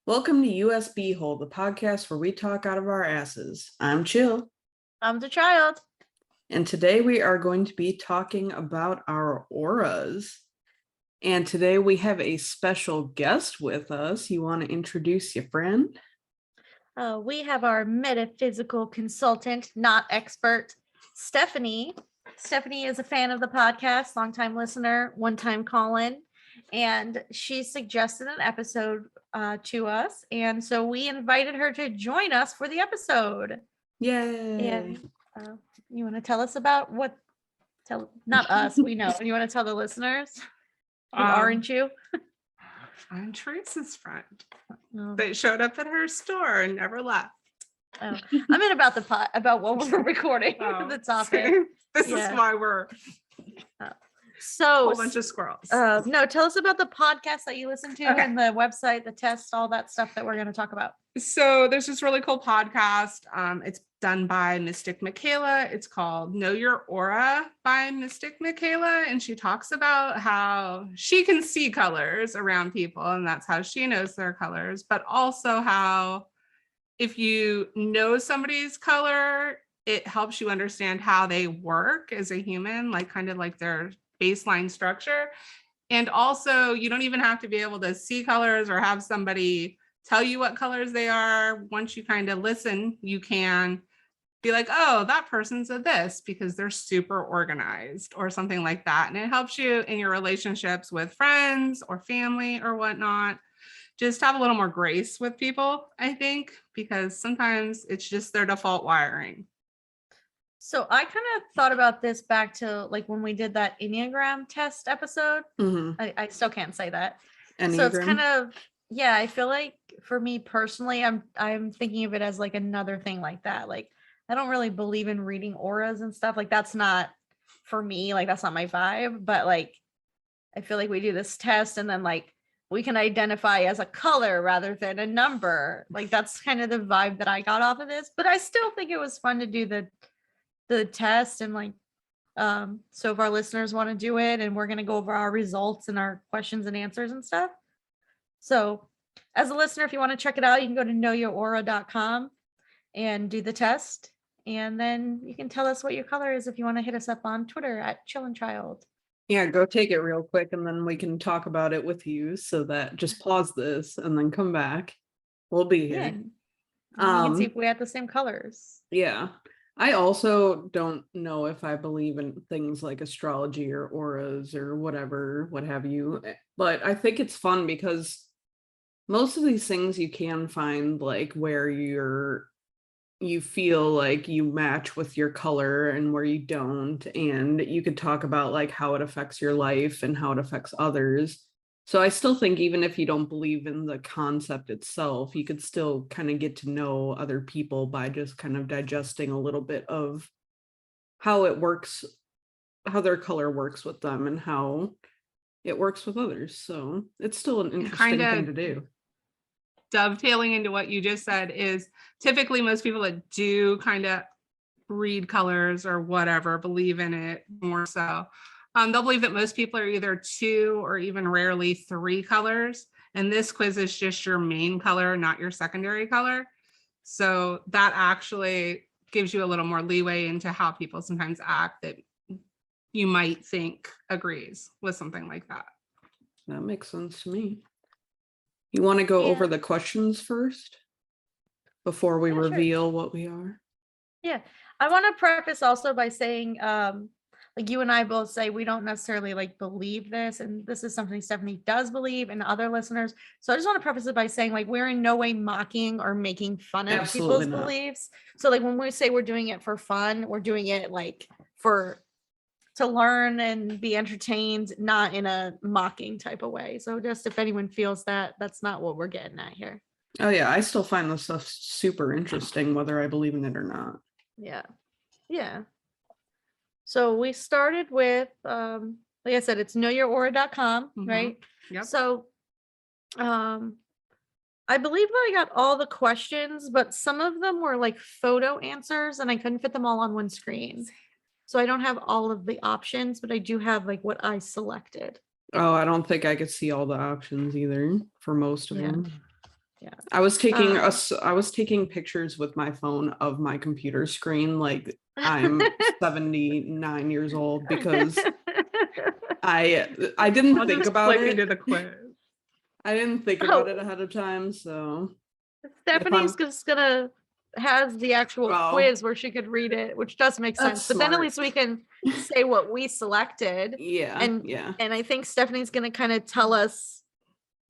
Welcome to USB Hole, the podcast where we talk out of our asses. I'm Chill. I'm the child. And today we are going to be talking about our auras. And today we have a special guest with us. You want to introduce your friend? We have our metaphysical consultant, not expert, Stephanie. Stephanie is a fan of the podcast, longtime listener, one-time call-in, and she suggested an episode to us. And so we invited her to join us for the episode. Yay. And you want to tell us about what? Not us, we know. You want to tell the listeners? Who aren't you? I'm Teresa's friend Oh. that showed up at her store and never left. Oh. I meant about the about what we're recording, the topic. This Yeah. is why we're a So, whole bunch of squirrels. no, tell us about the podcast that you listen to Okay. and the website, the test, all that stuff that we're going to talk about. So there's this really cool podcast. It's done by Mystic Michaela. It's called Know Your Aura by Mystic Michaela. And she talks about how she can see colors around people, and that's how she knows their colors, but also how if you know somebody's color, it helps you understand how they work as a human, like kind of like their baseline structure. And also, you don't even have to be able to see colors or have somebody tell you what colors they are. Once you kind of listen, you can be like, oh, that person's a this because they're super organized or something like that. And it helps you in your relationships with friends or family or whatnot. Just have a little more grace with people, I think, because sometimes it's just their default wiring. So I kind of thought about this back to like when we did that Enneagram test episode. Mm-hmm. I still can't say that. Enneagram. So it's kind of, yeah, I feel like for me personally, I'm thinking of it as like another thing like that. Like I don't really believe in reading auras and stuff. Like that's not for me, like that's not my vibe. But like I feel like we do this test and then like we can identify as a color rather than a number. Like that's kind of the vibe that I got off of this. But I still think it was fun to do the test and like so if our listeners want to do it and we're going to go over our results and our questions and answers and stuff. So as a listener, if you want to check it out, you can go to knowyouraura.com and do the test. And then you can tell us what your color is if you want to hit us up on Twitter at chillinchild. Yeah, go take it real quick and then we can talk about it with you. So that just pause this and then come back. We'll be Yeah. here. You can see if we have the same colors. Yeah. I also don't know if I believe in things like astrology or auras or whatever, what have you. But I think it's fun because most of these things you can find like where you feel like you match with your color and where you don't. And you could talk about like how it affects your life and how it affects others. So I still think even if you don't believe in the concept itself, you could still kind of get to know other people by just kind of digesting a little bit of how it works, how their color works with them and how it works with others. So it's still an interesting thing to do. Dovetailing into what you just said is typically most people that do kind of read colors or whatever believe in it more so. They'll believe that most people are either 2 or even rarely 3 colors. And this quiz is just your main color, not your secondary color. So that actually gives you a little more leeway into how people sometimes act that you might think agrees with something like that. That makes sense to me. You want to go over the questions first before we reveal what we are? Yeah. I want to preface also by saying, like you and I both say we don't necessarily like believe this, and this is something Stephanie does believe and other listeners. So I just want to preface it by saying like we're in no way mocking or making fun of Absolutely people's not. beliefs. So like when we say we're doing it for fun, we're doing it like to learn and be entertained, not in a mocking type of way. So just if anyone feels that, that's not what we're getting at here. Oh yeah, I still find this stuff super interesting, whether I believe in it or not. Yeah. Yeah. So we started with, like I said, it's knowyouraura.com, right? Yep. So I believe I got all the questions, but some of them were like photo answers and I couldn't fit them all on one screen. So I don't have all of the options, but I do have like what I selected. Oh, I don't think I could see all the options either for most of Yeah. them. Yeah. I was taking Um, I was taking pictures with my phone of my computer screen like I'm 79 years old because I didn't I'll think just about click it. into the quiz. I didn't think about Oh. it ahead of time, so Stephanie's I'm- just gonna has the actual Oh. quiz where she could read it, which does make That's sense. But then at smart. least we can say what we selected. yeah, And yeah. and I think Stephanie's gonna kind of tell us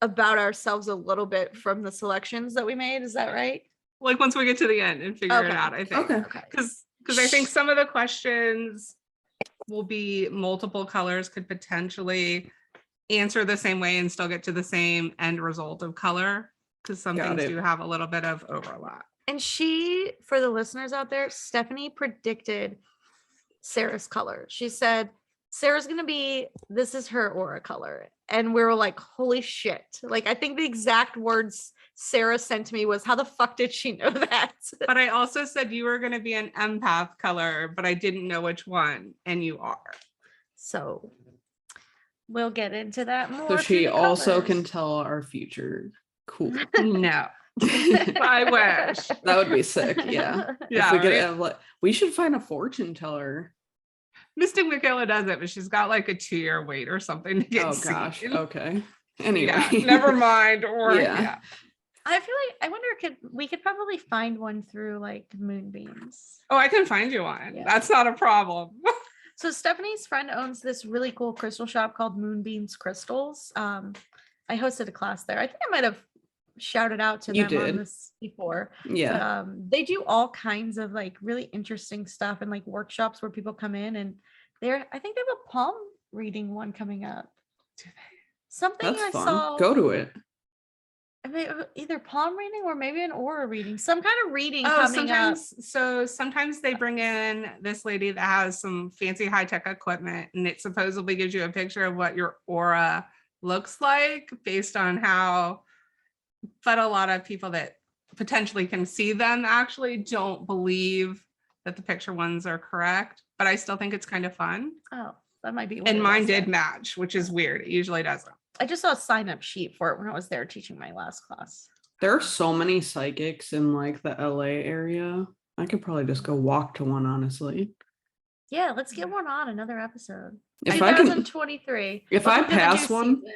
about ourselves a little bit from the selections that we made. Is that right? Like once we get to the end and figure it Okay. out, I think. Okay. Okay. Because I think some of the questions will be multiple colors could potentially answer the same way and still get to the same end result of color. Because some Got things it. do have a little bit of overlap. And she, for the listeners out there, Stephanie predicted Sarah's color. She said, Sarah's gonna be, this is her aura color. And we were like, holy shit. Like, I think the exact words Sarah sent to me was, how the fuck did she know that? But I also said you were going to be an empath color, but I didn't know which one, and you are. So we'll get into that more. So through she the also colors. can tell our future. Cool. No, I wish. That would be sick. Yeah. Yeah, if we could right? have, like, we should find a fortune teller. Mystic Michaela does it, but she's got like a 2-year wait or something to get Oh gosh. seen. Okay. Anyway. Yeah, never mind. Or Yeah. yeah. I feel like I wonder we could probably find one through like Moonbeams. Oh, I can find you one. Yeah. That's not a problem. So Stephanie's friend owns this really cool crystal shop called Moonbeams Crystals. I hosted a class there. I think I might have shouted out to You them on did. this before. Yeah. But, they do all kinds of like really interesting stuff and like workshops where people come in and I think they have a palm reading one coming up. Something That's I fun. saw. Go to it. I mean, either palm reading or maybe an aura reading, some kind of reading Oh, coming up. sometimes they bring in this lady that has some fancy high-tech equipment, and it supposedly gives you a picture of what your aura looks like based on how, but a lot of people that potentially can see them actually don't believe that the picture ones are correct, but I still think it's kind of fun. Oh, that might be. What And it mine is did then. match, which is weird. It usually doesn't. I just saw a sign up sheet for it when I was there teaching my last class. There are so many psychics in like the LA area. I could probably just go walk to one, honestly. Yeah, let's get one on another episode. If I can, 2023. if But I we're gonna pass do one, season.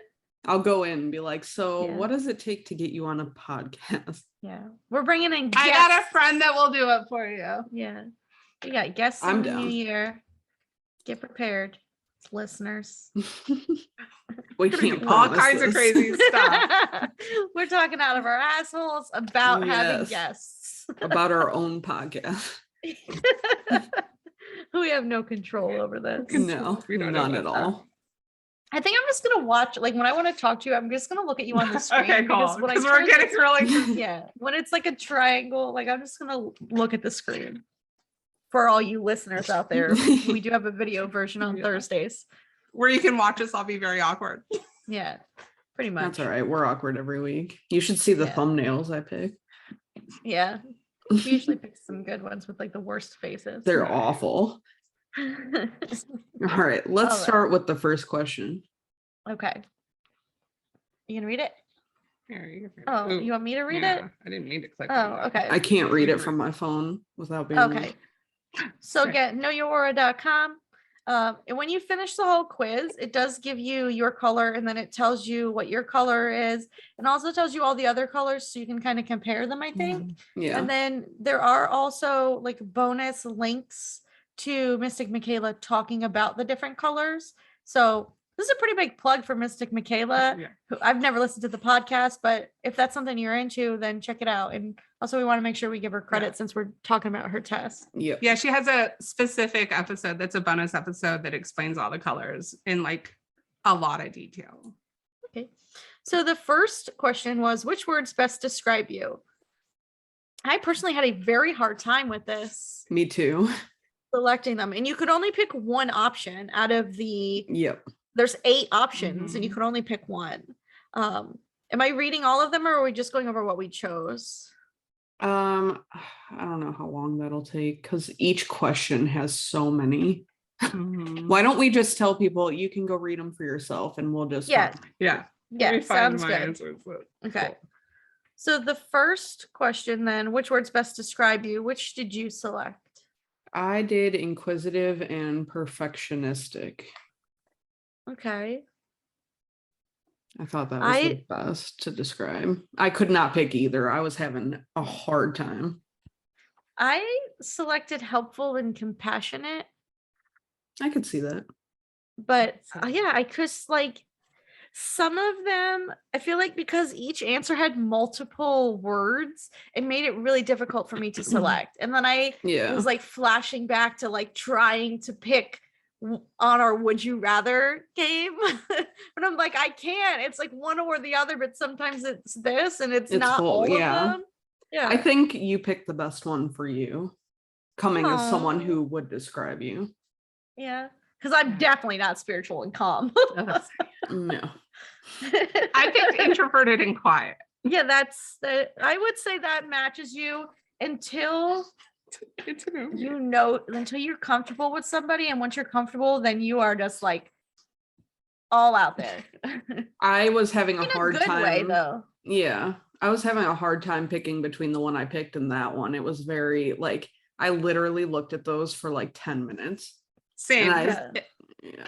I'll go in and be like, so Yeah. what does it take to get you on a podcast? Yeah, we're bringing in. I got a guests. friend that will do it for you. Yeah, we got guests I'm in the new down. year. Get prepared, listeners. We Gonna do can't all promise kinds of this. crazy stuff. We're talking out of our assholes about having Yes. guests. about our own podcast. We have no control over this. No, We don't know none at about that. all. I think I'm just gonna watch, like when I want to talk to you, I'm just gonna look at you on the screen. Okay, cool. Because when I Because we're turn getting this- really. yeah, when it's like a triangle, like I'm just gonna look at the screen. For all you listeners out there, we do have a video version on Yeah. Thursdays. Where you can watch us all be very awkward. Yeah, pretty much. That's all right. We're awkward every week. You should see the Yeah. thumbnails I pick. Yeah, we usually pick some good ones with like the worst faces. They're Right. awful. All right, let's All right. start with the first question. Okay. You gonna read it? Here, you can- Oh, Ooh, you want me to read yeah, it? I didn't mean to click. Oh, on that. okay. I can't read it from my phone without being Okay. So Okay. get knowyouaura.com. And when you finish the whole quiz, it does give you your color and then it tells you what your color is and also tells you all the other colors so you can kind of compare them, I think. Yeah. And then there are also like bonus links to Mystic Michaela talking about the different colors. So this is a pretty big plug for Mystic Michaela. Yeah. Who I've never listened to the podcast, but if that's something you're into, then check it out. And also we want to make sure we give her credit since we're talking about her test. Yep. Yeah, she has a specific episode that's a bonus episode that explains all the colors in like a lot of detail. Okay. So the first question was, which words best describe you? I personally had a very hard time with this, Me too. selecting them. And you could only pick one option out of Yep. there's 8 options and you Mhm. could only pick one. Am I reading all of them or are we just going over what we chose? I don't know how long that'll take because each question has so many. Mhm. Why don't we just tell people you can go read them for yourself and we'll just Yeah. Yeah. Yeah, Let me find sounds my good. answers. Okay. So the first question then, which words best describe you? Which did you select? I did inquisitive and perfectionistic. Okay. I thought that was the best to describe. I could not pick either. I was having a hard time. I selected helpful and compassionate, I could see that. but yeah, I just like some of them, I feel like because each answer had multiple words, it made it really difficult for me to select. And then I Yeah. was like flashing back to like trying to pick on our would you rather game. But I'm like, I can't. It's like one or the other, but sometimes it's this and it's not full, all yeah. of them. Yeah. I think you picked the best one for you, coming as someone Aw. who would describe you. Yeah. Because I'm definitely not spiritual and calm. No. I picked introverted and quiet. Yeah, that's the I would say that matches you until until you're comfortable with somebody, and once you're comfortable, then you are just like all out there. I was having a In hard a good time. way, though. Yeah. I was having a hard time picking between the one I picked and that one. It was very like I literally looked at those for like 10 minutes. Same. And Yeah.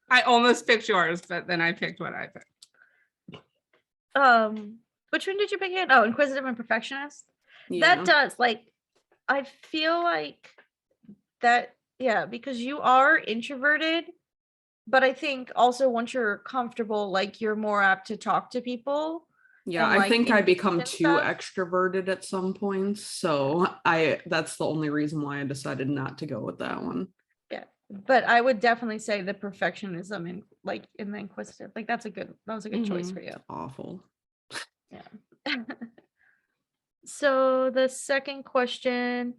I almost picked yours, but then I picked what I picked. Which one did you pick again? Oh, inquisitive and perfectionist. Yeah. That does like I feel like that, yeah, because you are introverted, but I think also once you're comfortable, like you're more apt to talk to people. Yeah, and, I like, think I engage become in too stuff. extroverted at some points. So that's the only reason why I decided not to go with that one. Yeah, but I would definitely say the perfectionism in like in the inquisitive, like that was a good choice Mhm. for you. Awful. So the second question,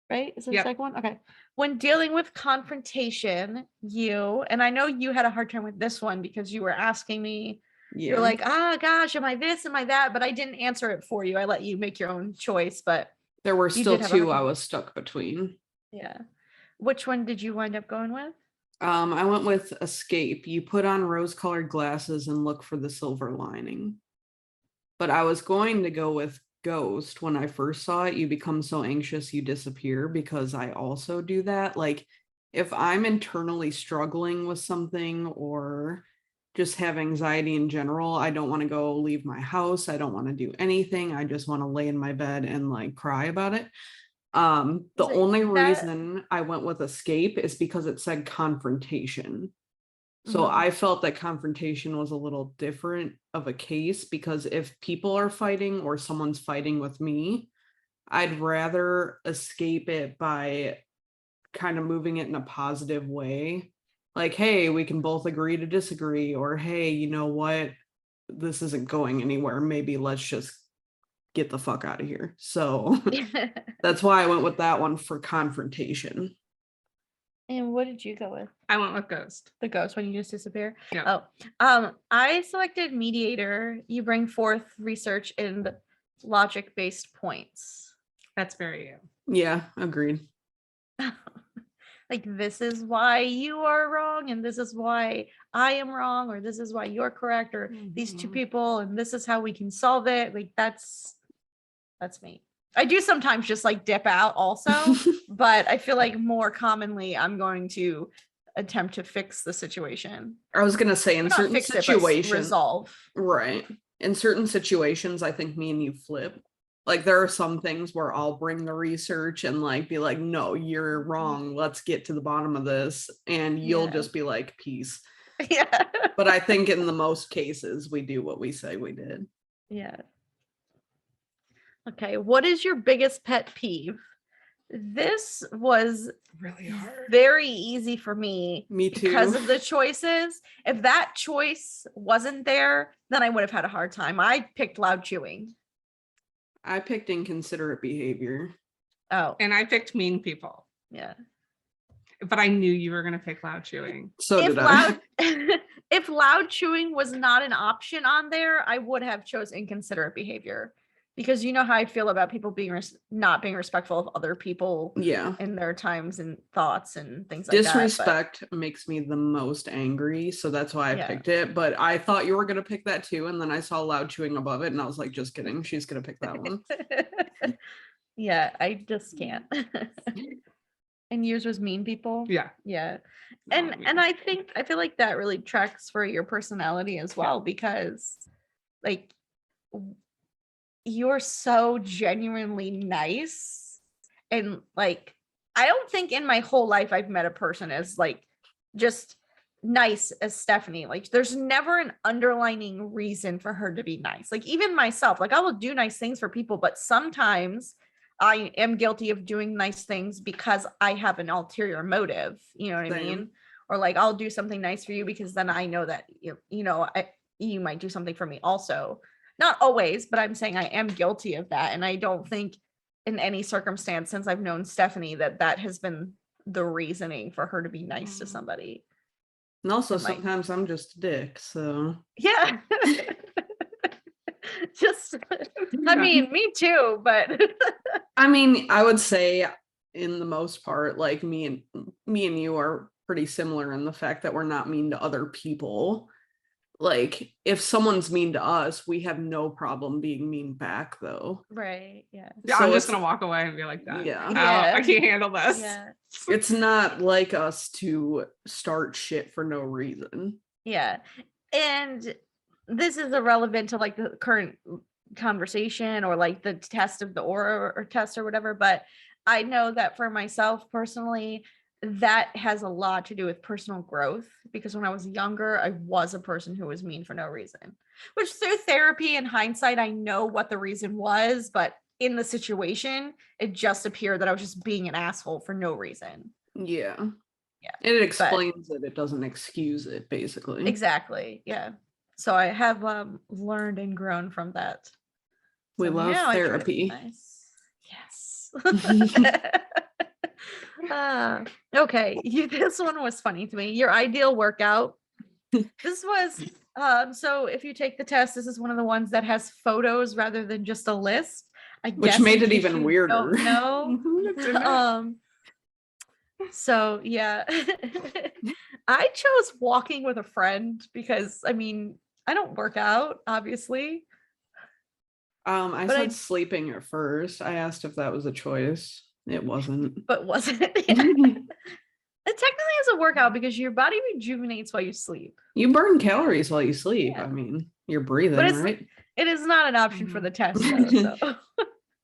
right? Is it the Yep. second one? Okay. When dealing with confrontation, and I know you had a hard time with this one because you were asking me, you're Yeah. like, gosh, am I this? Am I that? But I didn't answer it for you. I let you make your own choice, but There were you still did have a hard two I time. was stuck between. Yeah. Which one did you wind up going with? I went with escape. You put on rose-colored glasses and look for the silver lining. But I was going to go with ghost when I first saw it. You become so anxious you disappear, because I also do that. Like if I'm internally struggling with something or just have anxiety in general, I don't want to go leave my house. I don't want to do anything. I just want to lay in my bed and like cry about it. The So only that- reason I went with escape is because it said confrontation. So Mhm. I felt that confrontation was a little different of a case, because if people are fighting or someone's fighting with me, I'd rather escape it by kind of moving it in a positive way. Like, hey, we can both agree to disagree, or hey, you know what? This isn't going anywhere. Maybe let's just get the fuck out of here. So that's why I went with that one for confrontation. And what did you go with? I went with ghost. The ghost when you just disappear? Yeah. I selected mediator. You bring forth research and logic-based points. That's very you. Yeah, agreed. Like this is why you are wrong and this is why I am wrong, or this is why you're correct, or these two Mhm. people and this is how we can solve it. Like that's me. I do sometimes just like dip out also, but I feel like more commonly I'm going to attempt to fix the situation. I was gonna say in Not certain fix it, but situations, resolve. right? In certain situations, I think me and you flip. Like there are some things where I'll bring the research and like be like, no, you're wrong. Let's get to the bottom of this. And you'll Yeah. just be like, peace. Yeah. But I think in the most cases, we do what we say we did. Yeah. Okay. What is your biggest pet peeve? This was Really hard. very easy for me Me too. because of the choices. If that choice wasn't there, then I would have had a hard time. I picked loud chewing. I picked inconsiderate behavior. Oh, And I picked mean people, yeah. but I knew you were going to pick loud chewing. So If did I. loud if loud chewing was not an option on there, I would have chose inconsiderate behavior because you know how I feel about people being not being respectful of other people Yeah. in their times and thoughts and things like that. but- Disrespect makes me the most angry, so that's why I Yeah. picked it. But I thought you were gonna pick that too, and then I saw loud chewing above it, and I was like, just kidding, she's gonna pick that one. Yeah, I just can't. And yours was mean people. Yeah. Yeah. No, And yeah. I feel like that really tracks for your personality as well, because like you're so genuinely nice, and like I don't think in my whole life I've met a person as like just nice as Stephanie. Like there's never an underlining reason for her to be nice. Like even myself, like I will do nice things for people, but sometimes I am guilty of doing nice things because I have an ulterior motive, you know what I Same. mean? Or like I'll do something nice for you because then I know that you might do something for me also. Not always, but I'm saying I am guilty of that, and I don't think in any circumstance since I've known Stephanie that has been the reasoning for her to be nice to Mm. somebody. And also And, like- sometimes I'm just a dick, so Yeah. Just I mean, me too, but I mean, I would say in the most part, like me and you are pretty similar in the fact that we're not mean to other people. Like if someone's mean to us, we have no problem being mean back though. right, yeah. Yeah, So I'm just it's- gonna walk away and be like that. Yeah. Yeah. I can't handle this. Yeah. It's not like us to start shit for no reason. Yeah. And this is irrelevant to like the current conversation or like the test of the aura or test or whatever, but I know that for myself personally, that has a lot to do with personal growth, because when I was younger, I was a person who was mean for no reason, which through therapy and hindsight, I know what the reason was, but in the situation, it just appeared that I was just being an asshole for no reason. Yeah. Yeah, It explains it. It doesn't excuse it, basically. Exactly. Yeah. So I have learned and grown from that. We So love now I try to be therapy. nice. Yes. Okay. This one was funny to me. Your ideal workout. This was so if you take the test, this is one of the ones that has photos rather than just a list. I Which guess in made it case even you weirder. don't know. It's in there. So yeah. I chose walking with a friend because I mean, I don't work out, obviously. I But said I- sleeping at first. I asked if that was a choice. It wasn't. But wasn't it? It technically is a workout because your body rejuvenates while you sleep. You burn calories while you sleep. Yeah. I mean, you're breathing, But it's right? It is not an option for the test though. So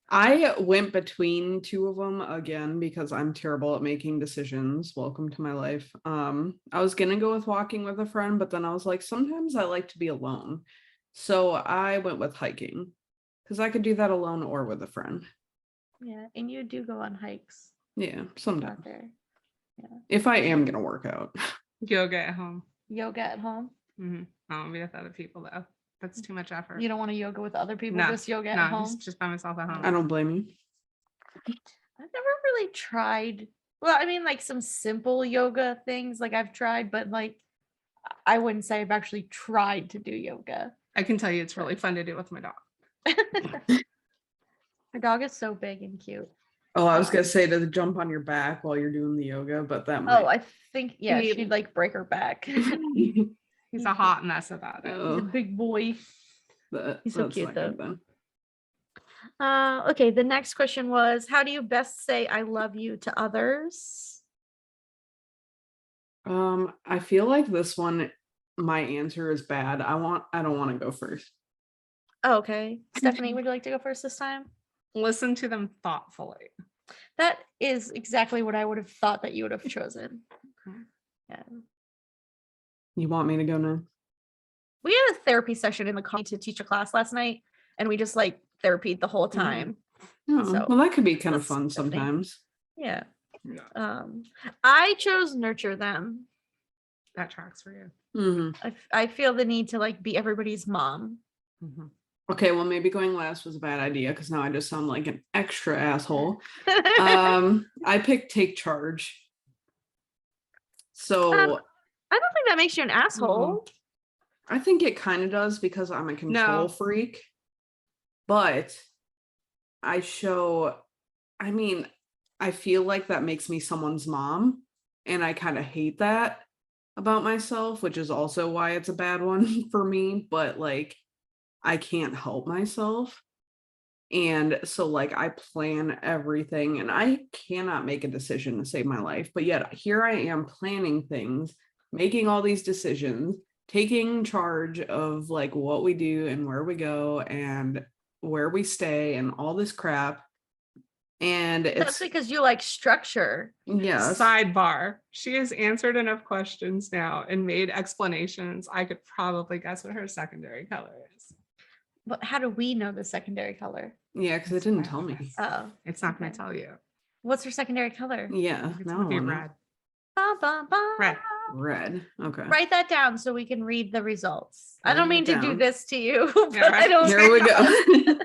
I went between two of them again because I'm terrible at making decisions. Welcome to my life. I was gonna go with walking with a friend, but then I was like, sometimes I like to be alone. So I went with hiking because I could do that alone or with a friend. yeah, and you do go on hikes Yeah, sometimes. out there. If I am gonna work out. Yoga at home. Yoga at home. Mm-hmm. I don't want to be with other people though. That's too much effort. You don't want to yoga with other people, No, just yoga no, at home. just by myself at home. I don't blame you. I've never really tried. Well, I mean, like some simple yoga things, like I've tried, but like I wouldn't say I've actually tried to do yoga. I can tell you it's really fun to do with my dog. My dog is so big and cute. Oh, I was gonna say to jump on your back while you're doing the yoga, but that might. Oh, I think yeah, need- she'd like break her back. He's a hot mess about it. He's a Oh, big boy. he's so cute, not good then. Okay, the next question was, how do you best say I love you to others? I feel like this one, my answer is bad. I don't want to go first. Oh, okay. Stephanie, would you like to go first this time? Listen to them thoughtfully. That is exactly what I would have thought that you would have chosen. Yeah. You want me to go now? We had a therapy session in the college to teach a class last night, and we just like therapied the whole time. Oh, So, well, that could be kind of that's fun Stephanie. sometimes. Yeah. Yeah, I chose nurture them. that tracks for you. Mhm. I feel the need to like be everybody's mom. Mm-hmm. Okay, well, maybe going last was a bad idea because now I just sound like an extra asshole. I picked take charge. So I don't think that makes you an asshole. I think it kind of does because I'm a control freak. But I show, I mean, I feel like that makes me someone's mom, and I kind of hate that about myself, which is also why it's a bad one for me, but like I can't help myself. And so like I plan everything and I cannot make a decision to save my life, but yet here I am planning things, making all these decisions, taking charge of like what we do and where we go and where we stay and all this crap. And That's it's because you like structure. yes. Sidebar. She has answered enough questions now and made explanations. I could probably guess what her secondary color is. But how do we know the secondary color? Yeah, because it didn't tell me. Oh, It's not going okay. to tell you. What's her secondary color? Yeah, It's now going to be I wanna- red. Ba, ba, ba. Red. Red. Okay. Write that down so we can read the results. I don't Writing mean it to do down. this to you, but Yeah, I don't. Here we go.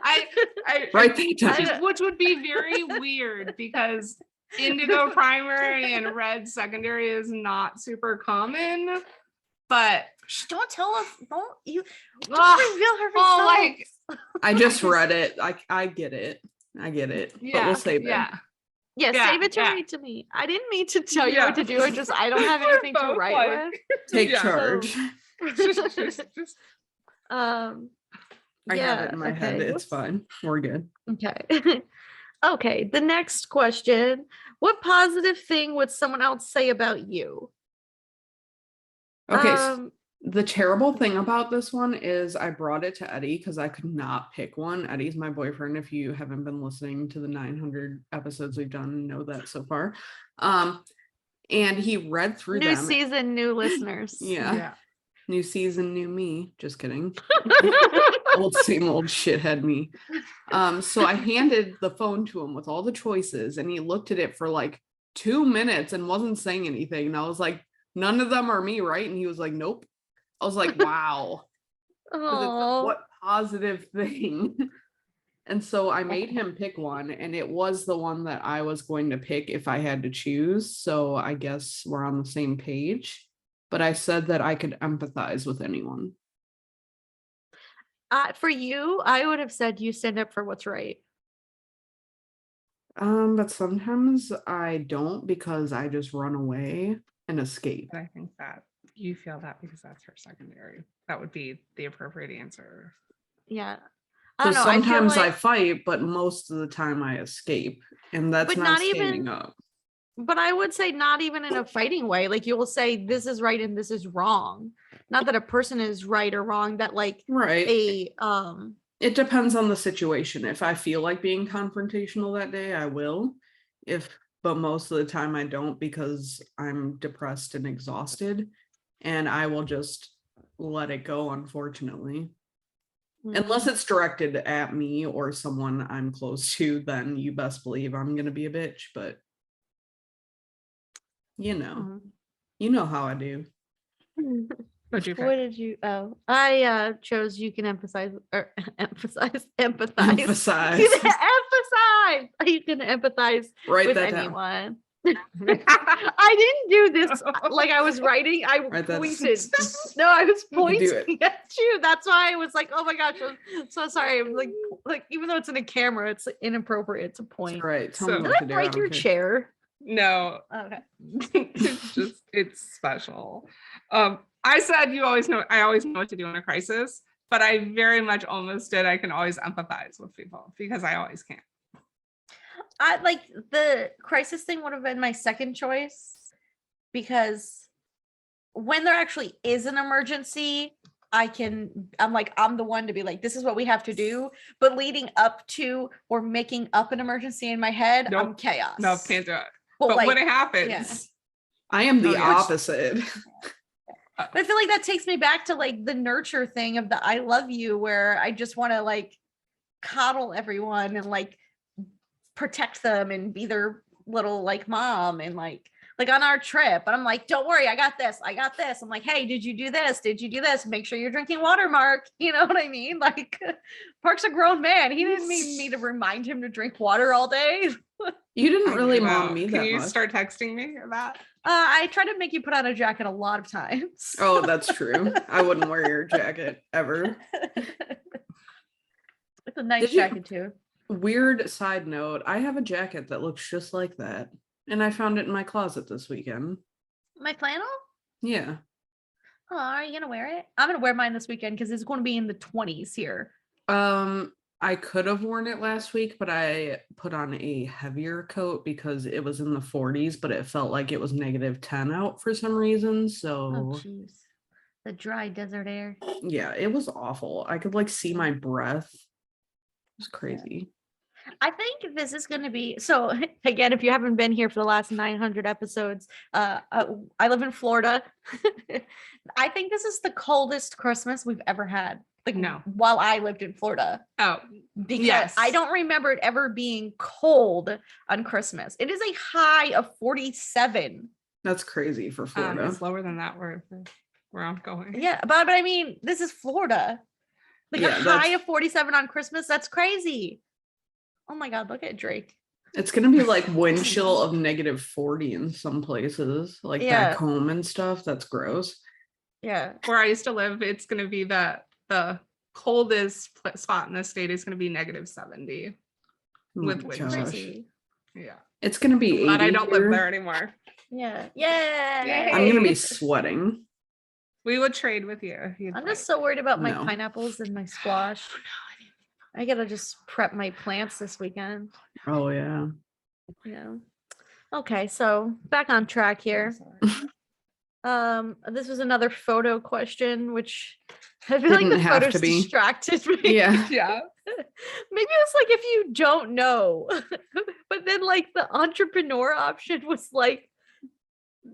I Write that down. which would be very weird because indigo primary and red secondary is not super common. But Shh, don't tell us. Don't you? Don't Ugh, reveal her results. oh, like I just read it. I get it. I get it. But yeah, we'll save it. yeah. yeah, yeah, save it to yeah. read to me. I didn't mean to tell you Yeah. what to do. I don't have We're anything to both write like- Take Yeah. charge. Just- with. I yeah, have it in my head. okay. It's fine. We're good. Okay. Okay. The next question: what positive thing would someone else say about you? Okay. The terrible thing about this one is I brought it to Eddie because I could not pick one. Eddie's my boyfriend. If you haven't been listening to the 900 episodes we've done, know that so far. And he read through New them. season, new listeners. Yeah. New season, new me. Just kidding. Same old shithead me. So I handed the phone to him with all the choices and he looked at it for like 2 minutes and wasn't saying anything. And I was like, none of them are me, right? And he was like, nope. I was like, wow. 'Cause it's like, Oh, what positive thing? And so I made him pick one, and it was the one that I was going to pick if I had to choose. So I guess we're on the same page. But I said that I could empathize with anyone. for you, I would have said you stand up for what's right. But sometimes I don't because I just run away and escape. And I think that you feel that because that's her secondary. That would be the appropriate answer. Yeah. I So don't know. I feel sometimes I like, fight, but most of the time I escape. And that's But not not even- standing up. but I would say not even in a fighting way. Like you will say this is right and this is wrong. Not that a person is right or wrong, that like Right. It depends on the situation. If I feel like being confrontational that day, I will. But most of the time I don't because I'm depressed and exhausted, and I will just let it go, unfortunately. Unless it's directed at me or someone I'm close to, then you best believe I'm gonna be a bitch. But you know how I do. What'd you pick? What did you? Oh, I chose you can empathize or empathize. Emphasize. You can empathize. You can empathize Write with that down. anyone. I didn't do this like I was writing. I Write that- pointed. No, I was You can do pointing at you. That's why I was like, "Oh my gosh, I'm so sorry." I'm like even though it's in a camera, it's inappropriate to point. All right. Tell So- me Did what I to do. break don't your care. chair? No, Okay. it's special. I said I always know what to do in a crisis, but I very much almost did. I can always empathize with people because I always can. I like the crisis thing would have been my second choice because when there actually is an emergency, I'm the one to be like, this is what we have to do. But leading up to or making up an emergency in my head, I'm Nope. chaos. No, can't do it. But, But like, when it happens, yeah. I am the Oh, yeah. opposite. But I feel like that takes me back to like the nurture thing of the I love you, where I just want to like coddle everyone and like protect them and be their little like mom and like on our trip. But I'm like, don't worry, I got this. I'm like, hey, did you do this? Did you do this? Make sure you're drinking water, Mark. You know what I mean? Like Mark's a grown man. He didn't need me to remind him to drink water all day. You didn't really Wow. mom me Can that you much. start texting me about? I try to make you put on a jacket a lot of times. Oh, that's true. I wouldn't wear your jacket ever. It's a nice Did you- jacket too. Weird side note, I have a jacket that looks just like that. And I found it in my closet this weekend. My flannel? Yeah. Oh, are you gonna wear it? I'm gonna wear mine this weekend because it's going to be in the 20s here. I could have worn it last week, but I put on a heavier coat because it was in the 40s, but it felt like it was -10 out for some reason. Oh, So jeez. The dry desert air. yeah, it was awful. I could like see my breath. It was crazy. I think this is going to be so. Again, if you haven't been here for the last 900 episodes, I live in Florida. I think this is the coldest Christmas we've ever had. Like, No. while I lived in Florida, Oh, because yes. I don't remember it ever being cold on Christmas. It is a high of 47. That's crazy for Florida. It's lower than that where I'm going. Yeah, but I mean, this is Florida. Like Yeah, a high that's- of 47 on Christmas. That's crazy. Oh my God, look at Drake. It's gonna be like wind chill of -40 in some places, like Yeah. back home and stuff. That's gross. Yeah. Where I used to live, it's going to be the coldest spot in the state is going to be -70 Oh my with wind gosh. chill. Crazy. Yeah. It's gonna be 80 Glad I don't live here. there anymore. Yeah. Yeah. I'm gonna be sweating. We would trade with you if you'd I'm like. just so worried about my No. pineapples and my squash. I gotta just prep my plants this weekend. Oh yeah. Yeah. Okay, so back on track here. This was another photo question, which I feel like Didn't the have to photos be. distracted me. Yeah. Yeah. Maybe it's like if you don't know, but then like the entrepreneur option was like,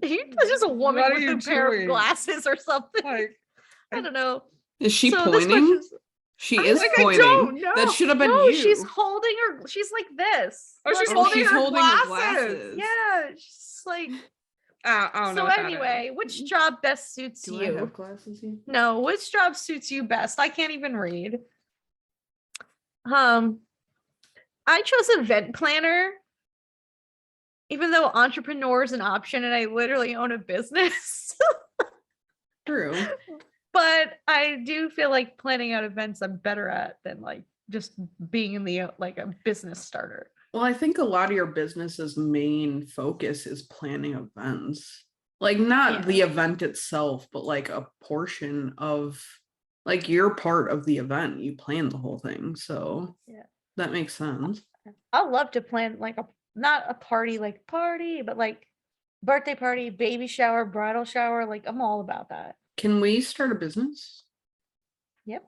it's just a woman What are with you a pair doing? of glasses or something. Like, I don't know. Is she So this pointing? question's- She I is like, pointing. I don't know. That should have been no, you. she's holding her. She's like this. Oh, she's Look. holding her glasses. Yeah, she's like. I don't know So what that anyway, is. which job best suits Do you? I have glasses here? No, which job suits you best? I can't even read. I chose event planner, even though entrepreneur is an option and I literally own a business. True. But I do feel like planning out events I'm better at than like just being in the like a business starter. Well, I think a lot of your business's main focus is planning events. Like not Yeah. the event itself, but like a portion of like you're part of the event. You plan the whole thing. So Yeah. that makes sense. I love to plan like a not a party like party, but like birthday party, baby shower, bridal shower. Like I'm all about that. Can we start a business? Yep.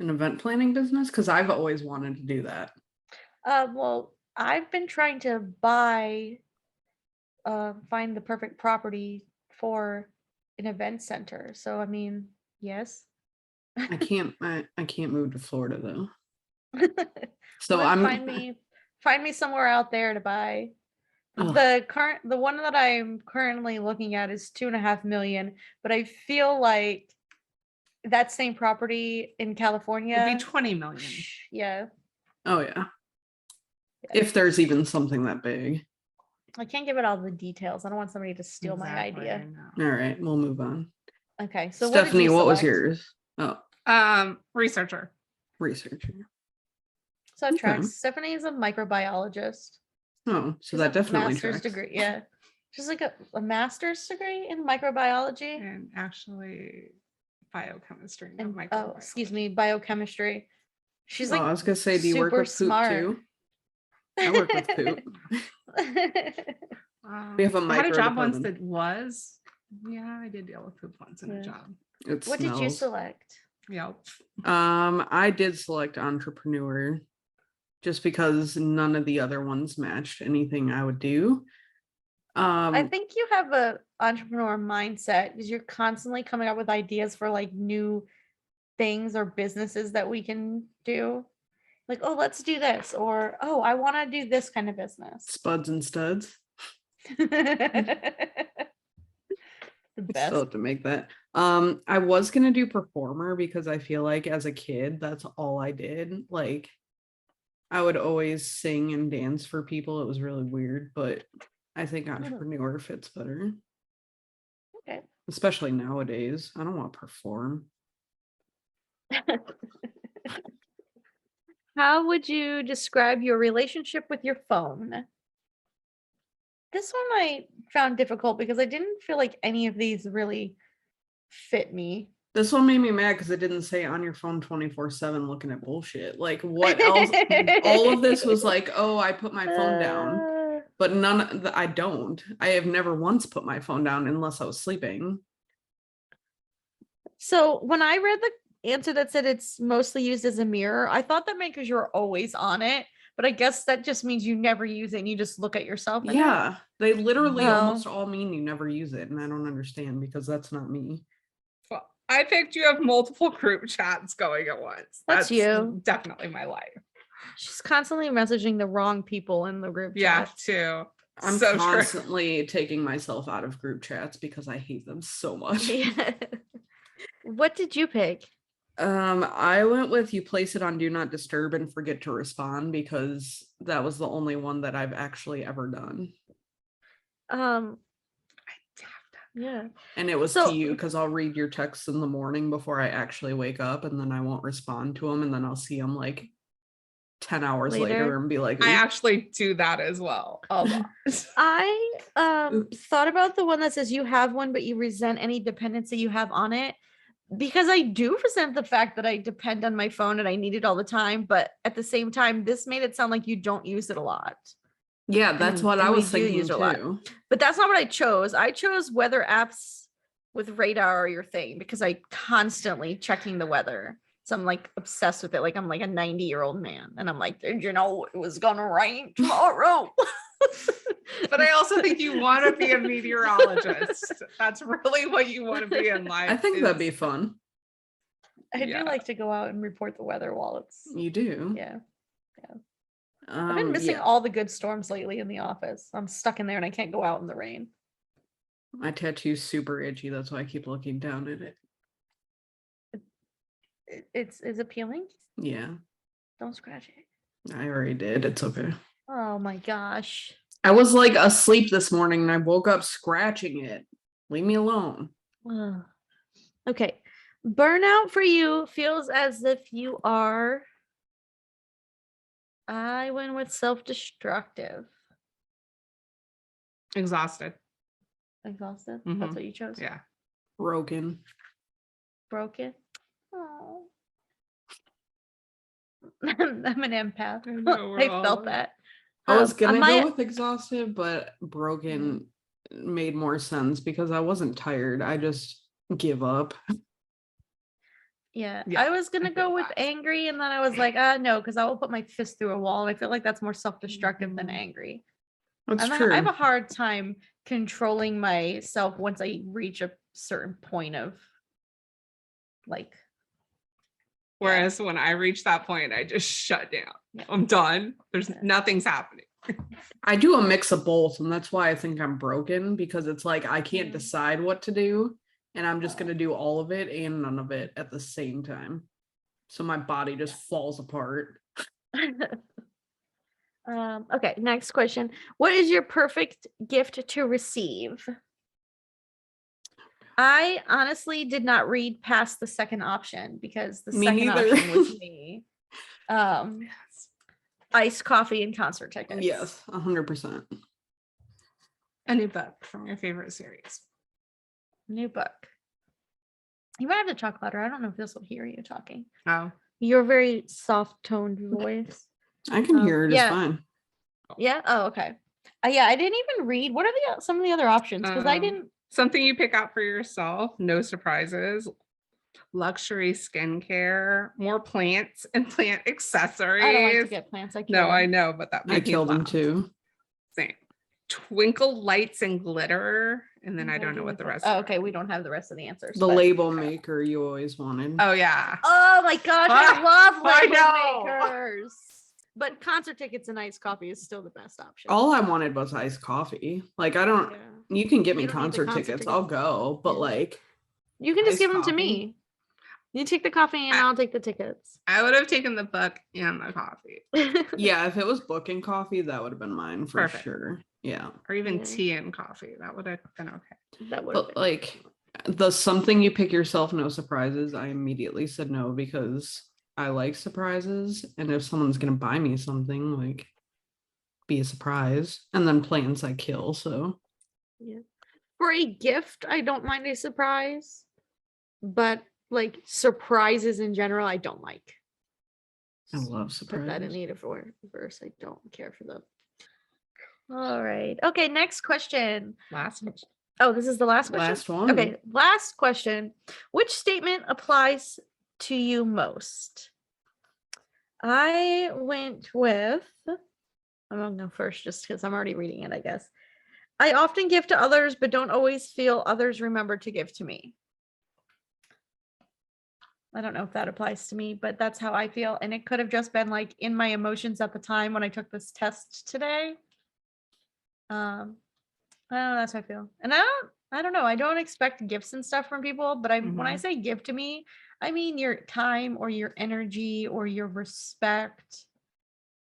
An event planning business? Because I've always wanted to do that. Well, I've been trying to find the perfect property for an event center. So I mean, yes. I can't move to Florida though. So Well, I'm find me somewhere out there to buy. Ugh. The one that I'm currently looking at is 2.5 million, but I feel like that same property in California. It'd be 20 million. Yeah. Oh yeah. If there's even something that big. I can't give it all the details. I don't want somebody to steal my Exactly, idea. no. All right, we'll move on. Okay. So Stephanie, what was select? yours? Oh, Researcher. researcher. So it Okay. tracks. Stephanie is a microbiologist. Oh, so She's that a definitely master's tracks. degree. Yeah. She's like a master's degree in microbiology. And actually biochemistry. not And microbiology. excuse me, biochemistry. She's Oh, like I was gonna say, do you work super with poop smart. too? I work with poop. We have a I had a micro job once department. that was. Yeah, I did deal with poop once in Yeah. a job. It What did you smells. select? Yep. I did select entrepreneur just because none of the other ones matched anything I would do. I think you have a entrepreneur mindset because you're constantly coming up with ideas for like new things or businesses that we can do. Like, oh, let's do this, or oh, I want to do this kind of business. Spuds and studs. The I best. still have to make that. I was gonna do performer because I feel like as a kid, that's all I did. Like I would always sing and dance for people. It was really weird, but I think entrepreneur fits better. Okay. Especially nowadays. I don't want to perform. How would you describe your relationship with your phone? This one I found difficult because I didn't feel like any of these really fit me. This one made me mad because it didn't say on your phone 24/7 looking at bullshit. Like, what else? All of this was like, oh, I put my phone down, but I don't. I have never once put my phone down unless I was sleeping. So when I read the answer that said it's mostly used as a mirror, I thought that meant because you're always on it, but I guess that just means you never use it and you just look at yourself. in it. Yeah, they literally Oh. almost all mean you never use it, and I don't understand because that's not me. Well, I picked you have multiple group chats going at once. That's you. Definitely my life. She's constantly messaging the wrong people in the group Yeah, chat. too. I'm So true. constantly taking myself out of group chats because I hate them so much. Yeah. What did you pick? I went with you place it on do not disturb and forget to respond because that was the only one that I've actually ever done. Yeah. And it was So- to you because I'll read your texts in the morning before I actually wake up, and then I won't respond to them, and then I'll see them like 10 hours later Later. and be like, I "Oop." actually do that as well. A lot. I Oops. thought about the one that says you have one, but you resent any dependency you have on it. Because I do resent the fact that I depend on my phone and I need it all the time, but at the same time, this made it sound like you don't use it a lot. Yeah, that's what I and we was do thinking use it a lot. too. But that's not what I chose. I chose weather apps with radar are your thing because I constantly checking the weather. So I'm like obsessed with it. Like I'm like a 90-year-old man. And I'm like, did you know it was gonna rain tomorrow? But I also think you want to be a meteorologist. That's really what you want to be in life. I think that'd is- be fun. I Yeah. do like to go out and report the weather while it's You do. yeah. I've been missing yeah. all the good storms lately in the office. I'm stuck in there and I can't go out in the rain. My tattoo's super itchy. That's why I keep looking down at it. It's appealing. Yeah, Don't scratch it. I already did. It's okay. Oh my gosh. I was like asleep this morning and I woke up scratching it. Leave me alone. Ugh. Okay. Burnout for you feels as if you are. I went with self-destructive. Exhausted. Exhausted. Mhm. That's what you chose. Yeah. Broken. Broken. Oh. I'm an empath. I know, we're I all- felt that. I was gonna my- go with exhausted, but broken made more sense because I wasn't tired. I just give up. Yeah, Yeah, I was gonna I feel go with that. angry, and then I was like, no, because I will put my fist through a wall. And I feel like that's more self-destructive than Mhm. angry. That's And I true. have a hard time controlling myself once I reach a certain point of like, Whereas when I reach that point, I just shut down. Yeah. I'm done. There's Yeah. nothing's happening. I do a mix of both, and that's why I think I'm broken because it's like I can't Mm. decide what to do, and I'm just gonna do all of it and none of it at the same time. So my body just falls apart. okay, next question. What is your perfect gift to receive? I honestly did not read past the second option because the Me second neither. option was me. Iced coffee and concert tickets. Yes, 100%. A new book from your favorite series. New book. You might have to talk louder. I don't know if this will hear you talking. Oh, Your very soft toned voice. I can hear it. It's yeah. fine. Yeah. Oh, okay. Yeah, I didn't even read. What are the some of the other options? Because I Um, didn't. something you pick out for yourself. No surprises. Luxury skincare, more plants and plant accessories. I don't like to get plants. I No, kill I them. know, but that I made me killed him laugh. too. Same. Twinkle lights and glitter, and then I don't know what the rest. Oh, are. okay. We don't have the rest of the answers. The but- label maker you always wanted. Oh yeah. Oh my gosh, I love I label know. makers. But concert tickets and iced coffee is still the best option. All I wanted was iced coffee. Like I don't. Yeah. You can get me You don't need the concert concert tickets. tickets. I'll go. But Yeah. like, You can just iced give them to coffee? me. You take the coffee and I- I'll take the tickets. I would have taken the book and the coffee, yeah, if it was booking coffee, that would have been mine for Perfect. sure. Yeah. or even Yeah. tea and coffee. That would have been okay. That would But like the something you pick yourself, no surprises. I immediately said no because I like surprises, and if someone's gonna buy me something, like, be a surprise, and then plans I kill. So Yeah. For a gift, I don't mind a surprise, but like surprises in general, I don't like. I love Put that in surprises. native verse. I don't care for them. All right. Okay, next question. Last question. Oh, this is the last question? Last one. Okay, last question. Which statement applies to you most? I went with, I'm gonna go first just because I'm already reading it, I guess. I often give to others, but don't always feel others remember to give to me. I don't know if that applies to me, but that's how I feel. And it could have just been like in my emotions at the time when I took this test today. I don't know, that's how I feel. And I don't know. I don't expect gifts and stuff from people, but when I Mhm. say give to me, I mean your time or your energy or your respect.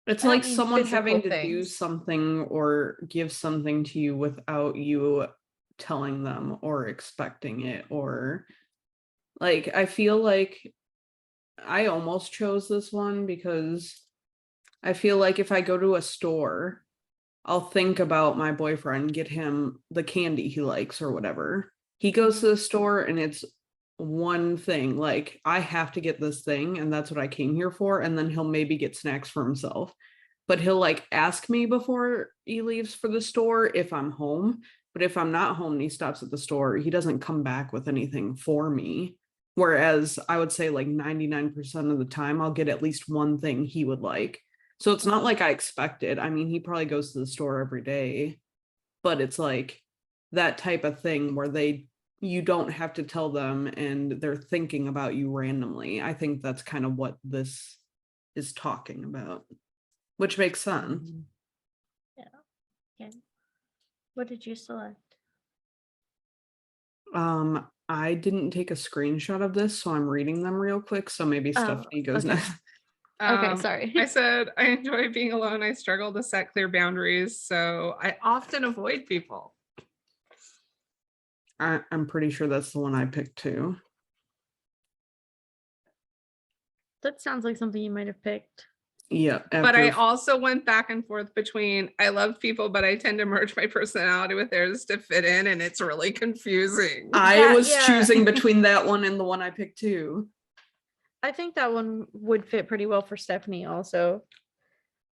It's I don't like mean someone physical having to do things. something or give something to you without you telling them or expecting it, or like, I feel like I almost chose this one because I feel like if I go to a store, I'll think about my boyfriend, get him the candy he likes or whatever. He goes to the store and it's one thing, like, I have to get this thing and that's what I came here for. And then he'll maybe get snacks for himself. But he'll like ask me before he leaves for the store if I'm home. But if I'm not home and he stops at the store, he doesn't come back with anything for me. Whereas I would say like 99% of the time, I'll get at least one thing he would like. So it's not like I expected. I mean, he probably goes to the store every day, but it's like that type of thing where you don't have to tell them and they're thinking about you randomly. I think that's kind of what this is talking about, which makes sense. Okay. What did you select? I didn't take a screenshot of this, so I'm reading them real quick. So maybe Stephanie goes okay. next. Okay, sorry. I said I enjoy being alone. I struggle to set clear boundaries, so I often avoid people. I'm pretty sure that's the one I picked too. That sounds like something you might have picked. Yeah. But I also went back and forth between I love people, but I tend to merge my personality with theirs to fit in, and it's really confusing. I was yeah. choosing between that one and the one I picked too. I think that one would fit pretty well for Stephanie also.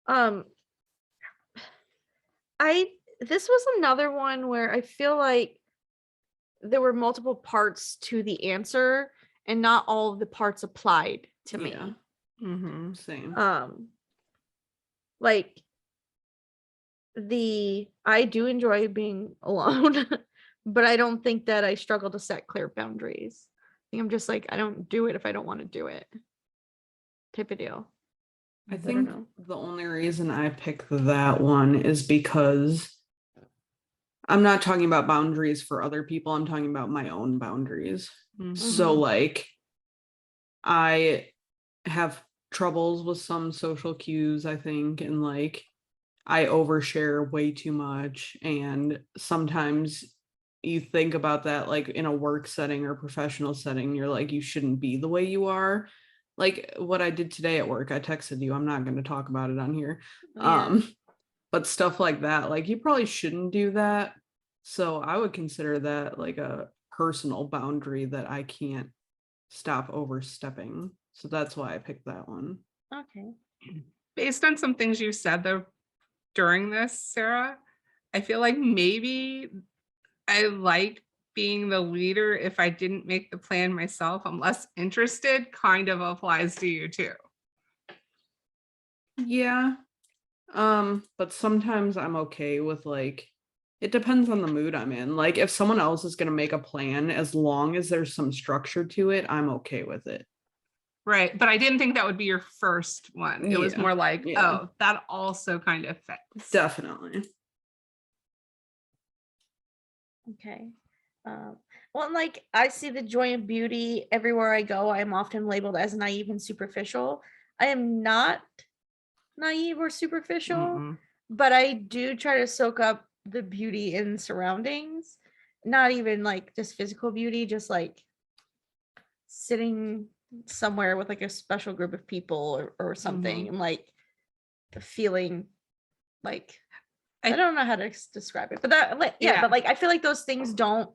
This was another one where I feel like there were multiple parts to the answer and not all of the parts applied to me. Yeah. Mm-hmm. Same. Like I do enjoy being alone, but I don't think that I struggle to set clear boundaries. I think I'm just like, I don't do it if I don't want to do it. Type of deal. I don't think know. the only reason I picked that one is because I'm not talking about boundaries for other people. I'm talking about my own boundaries. So Mhm. like, I have troubles with some social cues, I think, and like I overshare way too much. And sometimes you think about that like in a work setting or professional setting, you're like, you shouldn't be the way you are. Like what I did today at work, I texted you. I'm not going to talk about it on here. Yeah. But stuff like that, like, you probably shouldn't do that. So I would consider that like a personal boundary that I can't stop overstepping. So that's why I picked that one. Okay. Based on some things you said though during this, Sarah, I feel like maybe I like being the leader if I didn't make the plan myself. I'm less interested, kind of applies to you too. Yeah. But sometimes I'm okay with like, it depends on the mood I'm in. Like if someone else is going to make a plan, as long as there's some structure to it, I'm okay with it. Right. But I didn't think that would be your first one. It was Yeah, more like, yeah. oh, that also kind of fits. Definitely. Okay. Well, like I see the joy and beauty everywhere I go. I am often labeled as naive and superficial. I am not naive or superficial, Mm-mm. but I do try to soak up the beauty in surroundings. Not even like just physical beauty, just like sitting somewhere with like a special group of people or something, Mhm. and like feeling like I I- don't know how to describe it, but that like yeah, Yeah. but like I feel like those things don't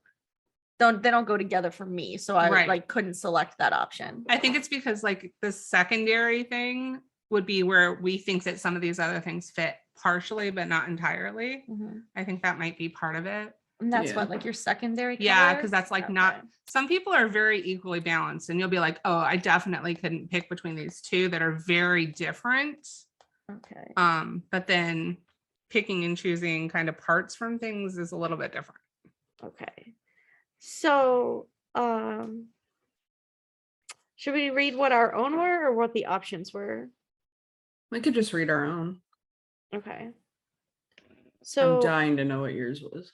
go together for me, so I Right. like couldn't select that option. I think it's because like the secondary thing would be where we think that some of these other things fit partially, but not entirely. Mhm. I think that might be part of it. And that's Yeah. what like your secondary color? Yeah, because that's like not, Okay. some people are very equally balanced and you'll be like, oh, I definitely couldn't pick between these two that are very different. Okay. But then picking and choosing kind of parts from things is a little bit different. Okay. So, should we read what our own were or what the options were? We could just read our own. Okay. I'm So, dying to know what yours was.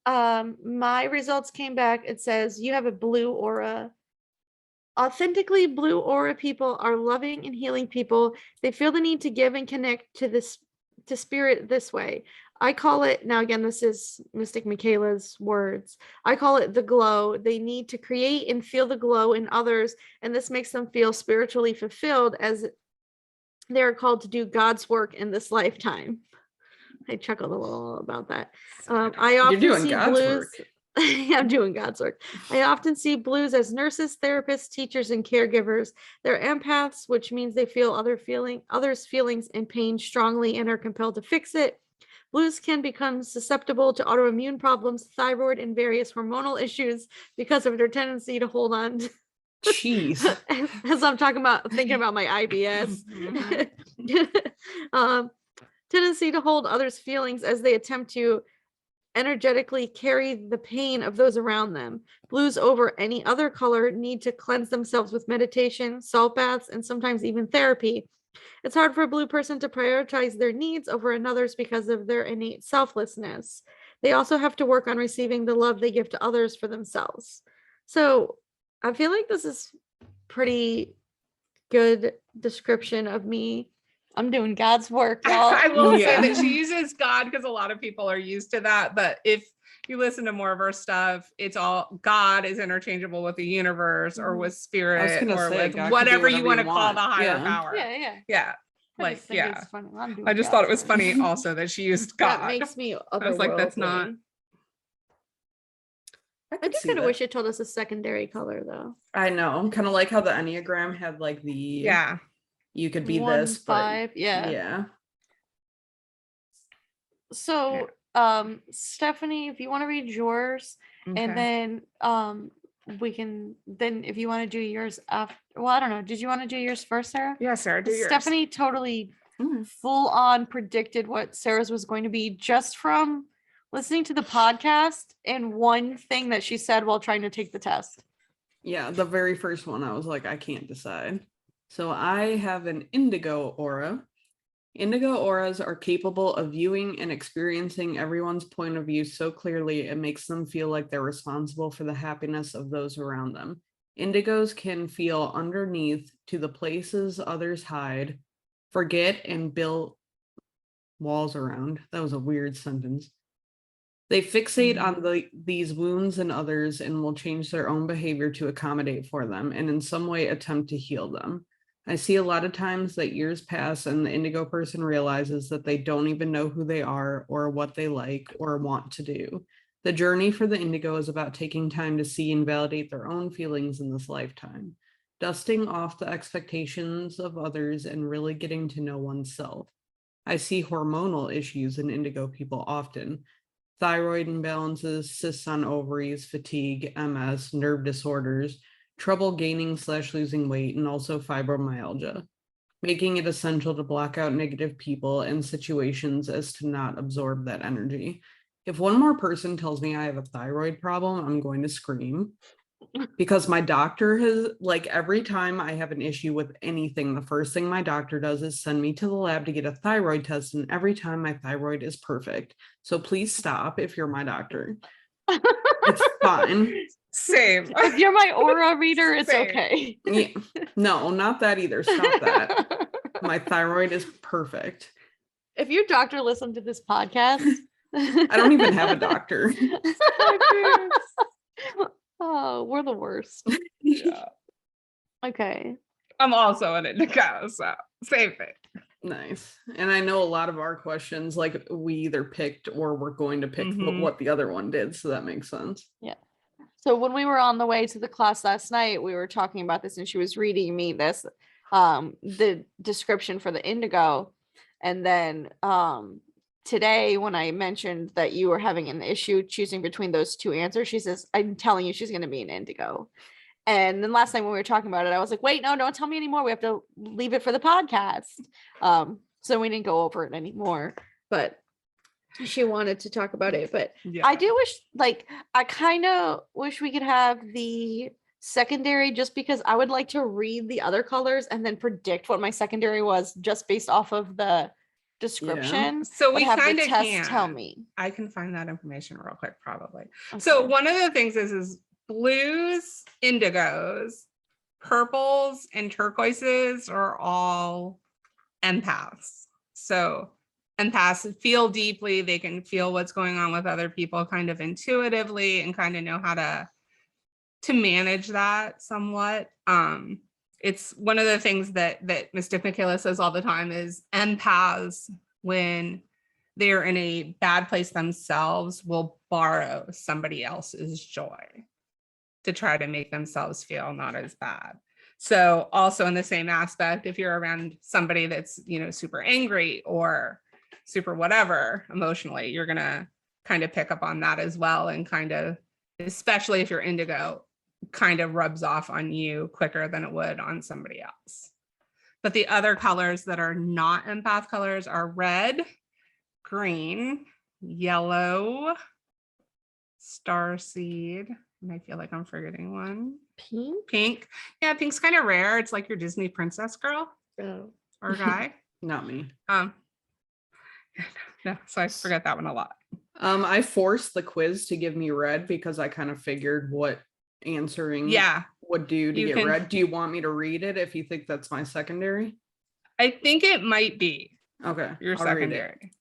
my results came back. It says you have a blue aura. Authentically blue aura people are loving and healing people. They feel the need to give and connect to spirit this way. I call it, now again, this is Mystic Michaela's words. I call it the glow. They need to create and feel the glow in others, and this makes them feel spiritually fulfilled as they are called to do God's work in this lifetime. I chuckled a little about that. I often You're doing see God's blues. work. I'm doing God's work. I often see blues as nurses, therapists, teachers, and caregivers. They're empaths, which means they feel others' feelings and pain strongly and are compelled to fix it. Blues can become susceptible to autoimmune problems, thyroid, and various hormonal issues because of their tendency to hold on. Jeez. As I'm thinking about my IBS. Tendency to hold others' feelings as they attempt to energetically carry the pain of those around them. Blues over any other color need to cleanse themselves with meditation, salt baths, and sometimes even therapy. It's hard for a blue person to prioritize their needs over another's because of their innate selflessness. They also have to work on receiving the love they give to others for themselves. So I feel like this is pretty good description of me. I'm doing God's work, y'all. I will Yeah. say that she uses God because a lot of people are used to that. But if you listen to more of her stuff, it's all God is interchangeable with the universe or with spirit gonna or say, with God could be whatever you whatever want you to call want. the higher Yeah. power. Yeah. Yeah. I Like, just think yeah. it's funny. I'm doing I just thought it was God's work. funny also that she used God. That makes me I was like, that's not. otherworldly. I I could do see kind of that. wish it told us a secondary color though. I know. Kind of like how the Enneagram had like the Yeah. you could be 1, this, 5, but yeah. yeah. So, Stephanie, if you want to read yours, Okay. and then we can then if you want to do yours after. Well, I don't know. Did you want to do yours first, Sarah? Yeah, Sarah, do yours. Stephanie totally Mm. full on predicted what Sarah's was going to be just from listening to the podcast and one thing that she said while trying to take the test. Yeah, the very first one, I was like, I can't decide. So I have an indigo aura. Indigo auras are capable of viewing and experiencing everyone's point of view so clearly it makes them feel like they're responsible for the happiness of those around them. Indigos can feel underneath to the places others hide, forget, and build walls around. That was a weird sentence. They fixate on these wounds in others and will change their own behavior to accommodate for them and in some way attempt to heal them. I see a lot of times that years pass and the indigo person realizes that they don't even know who they are or what they like or want to do. The journey for the indigo is about taking time to see and validate their own feelings in this lifetime, dusting off the expectations of others and really getting to know oneself. I see hormonal issues in indigo people often. Thyroid imbalances, cysts on ovaries, fatigue, MS, nerve disorders, trouble gaining/losing weight, and also fibromyalgia, making it essential to block out negative people and situations as to not absorb that energy. If one more person tells me I have a thyroid problem, I'm going to scream because my doctor has, like, every time I have an issue with anything, the first thing my doctor does is send me to the lab to get a thyroid test, and every time my thyroid is perfect. So please stop if you're my doctor. It's fine. Same. If you're my aura reader, it's Same. okay. Yeah. No, not that either. Stop that. My thyroid is perfect. If your doctor listened to this podcast, I don't even have a doctor. Oh, we're the worst. Yeah. Okay. I'm also an indigo, so same thing. Nice. And I know a lot of our questions, like we either picked or we're going to pick Mhm. what the other one did. So that makes sense. So when we were on the way to the class last night, we were talking about this and she was reading me this the description for the indigo. And then today when I mentioned that you were having an issue choosing between those two answers, she says, I'm telling you she's going to be an indigo. And then last night when we were talking about it, I was like, wait, no, don't tell me anymore. We have to leave it for the podcast. So we didn't go over it anymore. But she wanted to talk about it. But Yeah. I do wish, like, I kind of wish we could have the secondary just because I would like to read the other colors and then predict what my secondary was just based off of the description. So but we have the kind of test can. tell me. I can find that information real quick, probably. So Okay. one of the things is blues, indigos, purples, and turquoises are all empaths. So empaths feel deeply, they can feel what's going on with other people kind of intuitively and kind of know how to manage that somewhat. It's one of the things that Mystic Michaela says all the time is empaths, when they're in a bad place themselves, will borrow somebody else's joy to try to make themselves feel not as bad. So also in the same aspect, if you're around somebody that's, super angry or super whatever emotionally, you're going to kind of pick up on that as well. And kind of, especially if you're indigo, kind of rubs off on you quicker than it would on somebody else. But the other colors that are not empath colors are red, green, yellow, starseed, and I feel like I'm forgetting one. Pink. Yeah, pink's kind of rare. It's like your Disney princess girl or guy. Not me. No, so I forget that one a lot. I forced the quiz to give me red because I kind of figured what answering would do to You get can- red. Do you want me to read it if you think that's my secondary? I think it might be Okay. your I'll read it. secondary.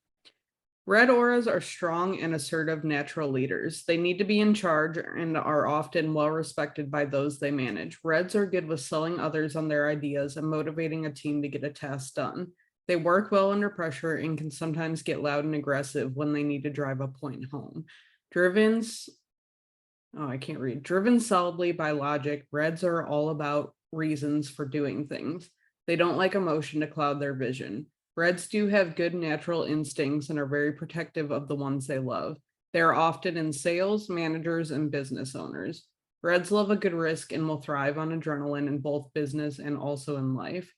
Red auras are strong and assertive natural leaders. They need to be in charge and are often well respected by those they manage. Reds are good with selling others on their ideas and motivating a team to get a task done. They work well under pressure and can sometimes get loud and aggressive when they need to drive a point home. Driven solidly by logic, Reds are all about reasons for doing things. They don't like emotion to cloud their vision. Reds do have good natural instincts and are very protective of the ones they love. They are often in sales, managers, and business owners. Reds love a good risk and will thrive on adrenaline in both business and also in life.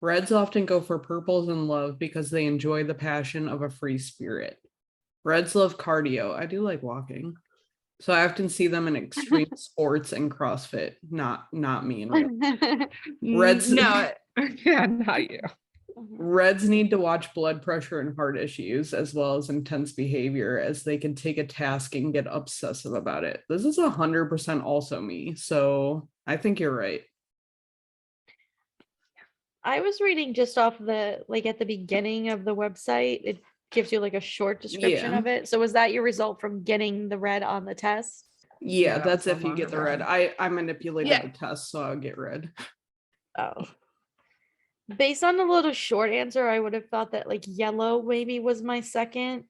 Reds often go for purples in love because they enjoy the passion of a free spirit. Reds love cardio. I do like walking. So I often see them in extreme sports and CrossFit. Not me in real. Reds. No, yeah, not you. Reds need to watch blood pressure and heart issues as well as intense behavior, as they can take a task and get obsessive about it. This is 100% also me. So I think you're right. I was reading just off the, like, at the beginning of the website, it gives you like a short description Yeah. of it. So was that your result from getting the red on the test? Yeah, Yeah, that's that's if you get the red. 100%. I manipulated Yeah. the test, so I'll get red. Oh. Based on the little short answer, I would have thought that like yellow maybe was my second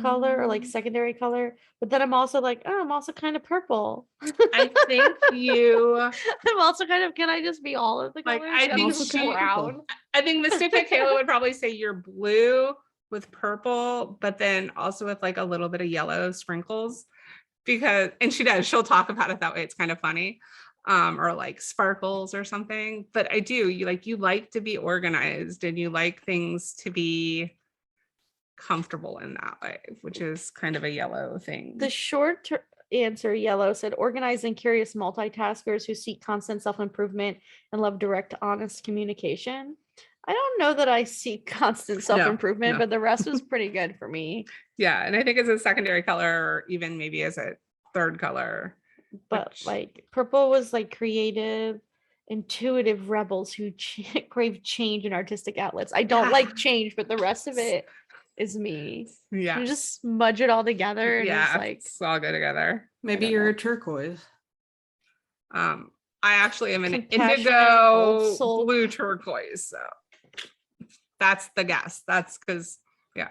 color or like secondary color. But then I'm also like, oh, I'm also kind of purple. I think you I'm also kind of, can I just be all of the Like, colors? I I'm think also she- brown. I think Mystic Michaela would probably say you're blue with purple, but then also with like a little bit of yellow sprinkles, because, and she does, she'll talk about it that way. It's kind of funny. Or like sparkles or something. But I do, you like to be organized and you like things to be comfortable in that way, which is kind of a yellow thing. The short answer, yellow, said organized and curious multitaskers who seek constant self-improvement and love direct, honest communication. I don't know that I seek constant self-improvement, no. but the rest was pretty good for me. Yeah, and I think as a secondary color, or even maybe as a third color. But which- like purple was like creative, intuitive rebels who crave change and artistic outlets. I don't like change, but the rest of it is me. Yeah. You just smudge it all together and Yeah, it's like, it's all good together. Maybe don't you're know. a turquoise. I actually am an Compassionate, indigo old soul. blue turquoise. So that's the guess. That's because, yeah,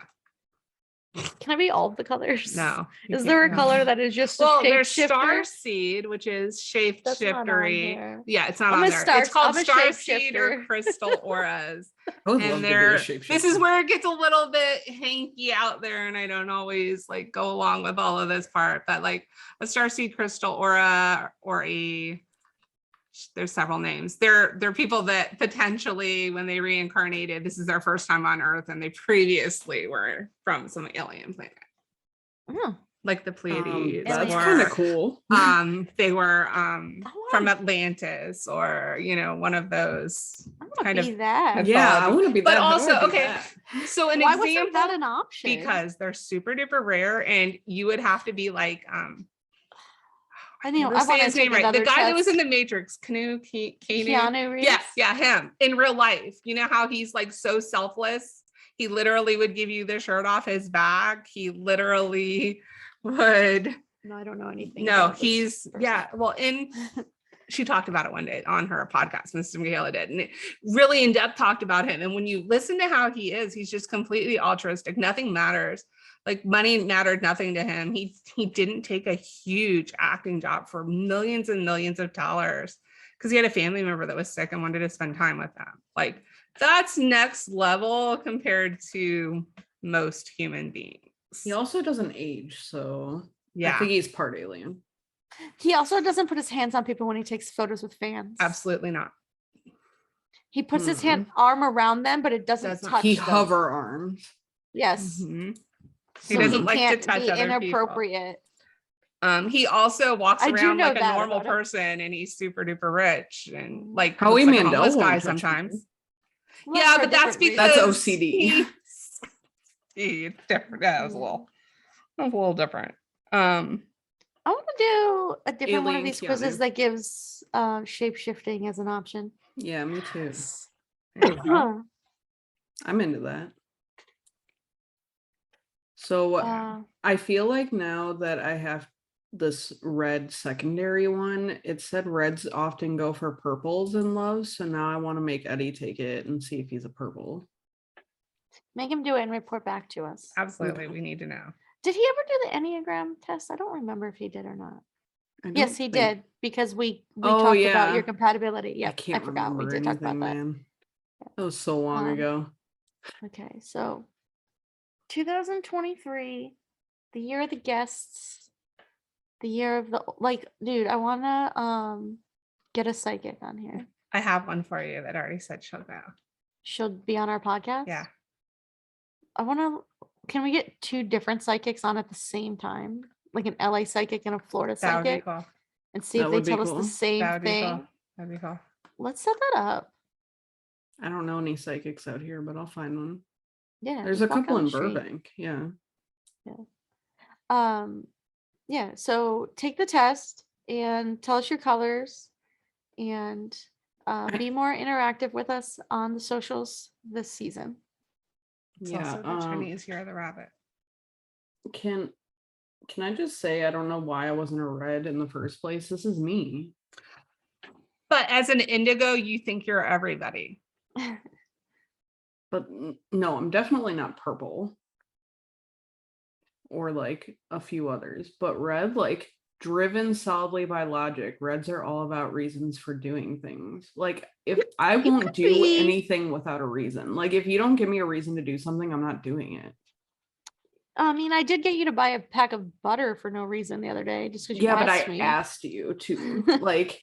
Can I be all of the colors? no. you Is can't there a be color all- that is just Well, a there's shapeshifter? Star Seed, which is That's not on shapeshiftery. here. Yeah, it's not I'm on a there. star- It's called I'm a Star Seed or shapeshifter. Crystal Auras. I would And love to be a they're shapeshifter. this is where it gets a little bit hanky out there, and I don't always like go along with all of this part, but like a Starseed Crystal Aura or there's several names. They're people that potentially when they reincarnated, this is their first time on Earth, and they previously were from some alien planet, Hmm. like the Pleiades. That's Aliens. kind or, of cool. they were want- from Atlantis, or one of those I want kind to of be that. Yeah, I mythology. want to be But that. How do I also, be okay, that? so an Why example, wasn't that an option? because they're super duper rare, and you would have to be like I know. never I say want to his name take right. The another guy that was in test. the Matrix, Keanu. Keanu Reeves. Yeah, him in real life. You know how he's like so selfless. He literally would give you the shirt off his back. He literally would. No, I don't know anything. No, about this he's person. yeah. Well, she talked about it one day on her podcast, Mrs. Michaela did, and it really in depth talked about him. And when you listen to how he is, he's just completely altruistic. Nothing matters. Like money mattered nothing to him. He didn't take a huge acting job for millions and millions of dollars because he had a family member that was sick and wanted to spend time with them. Like that's next level compared to most human beings. He also doesn't age, so I Yeah, think he's part alien. He also doesn't put his hands on people when he takes photos with fans. absolutely not. He puts his arm around them, but it doesn't touch He them. hover arms. Yes. Mhm. So He doesn't like to can't touch be other people. inappropriate. He also walks I do around know like a that normal about him. person, and he's super duper rich and like Howie looks like a Mandel homeless won't guy touch sometimes. people. Well, Yeah, for a but that's different because reason. That's OCD. It's different. Yeah, it's a little different. I want to do a different one of Alien these quizzes Keanu. that gives shape shifting as an option. Yeah, me too. There you go. I'm into that. So I feel like now that I have this red secondary one, it said reds often go for purples in love. So now I want to make Eddie take it and see if he's a purple. Make him do it and report back to us. Absolutely, we need to know. Did he ever do the Enneagram test? I don't remember if he did or not. I Yes, don't he think- did because we Oh, talked yeah. about your compatibility. I Yep, I can't forgot. We remember did talk about anything, that. man. That was so long ago. Okay, so 2023, the year of the guests, the year of the dude, I wanna get a psychic on here. I have one for you that already said she'll go. She'll be on our podcast. Yeah, Can we get two different psychics on at the same time? Like an LA psychic and a Florida that would be psychic, cool. and see That if they would be tell us cool. the same That would be thing. cool. That'd be cool. Let's set that up. I don't know any psychics out here, but I'll find one. Yeah. There's a just walk couple down in the street. Burbank. Yeah. Yeah, so take the test and tell us your colors and be more interactive with us on the socials this season. It's Yeah. also the Chinese year of the rabbit. Can I just say I don't know why I wasn't a red in the first place? This is me. But as an indigo, you think you're everybody. But no, I'm definitely not purple. Or like a few others. But red, like driven solidly by logic. Reds are all about reasons for doing things. Like if I won't could do be. anything without a reason. Like if you don't give me a reason to do something, I'm not doing it. I mean, I did get you to buy a pack of butter for no reason the other day, just because you Yeah, but asked I me. asked you to. Like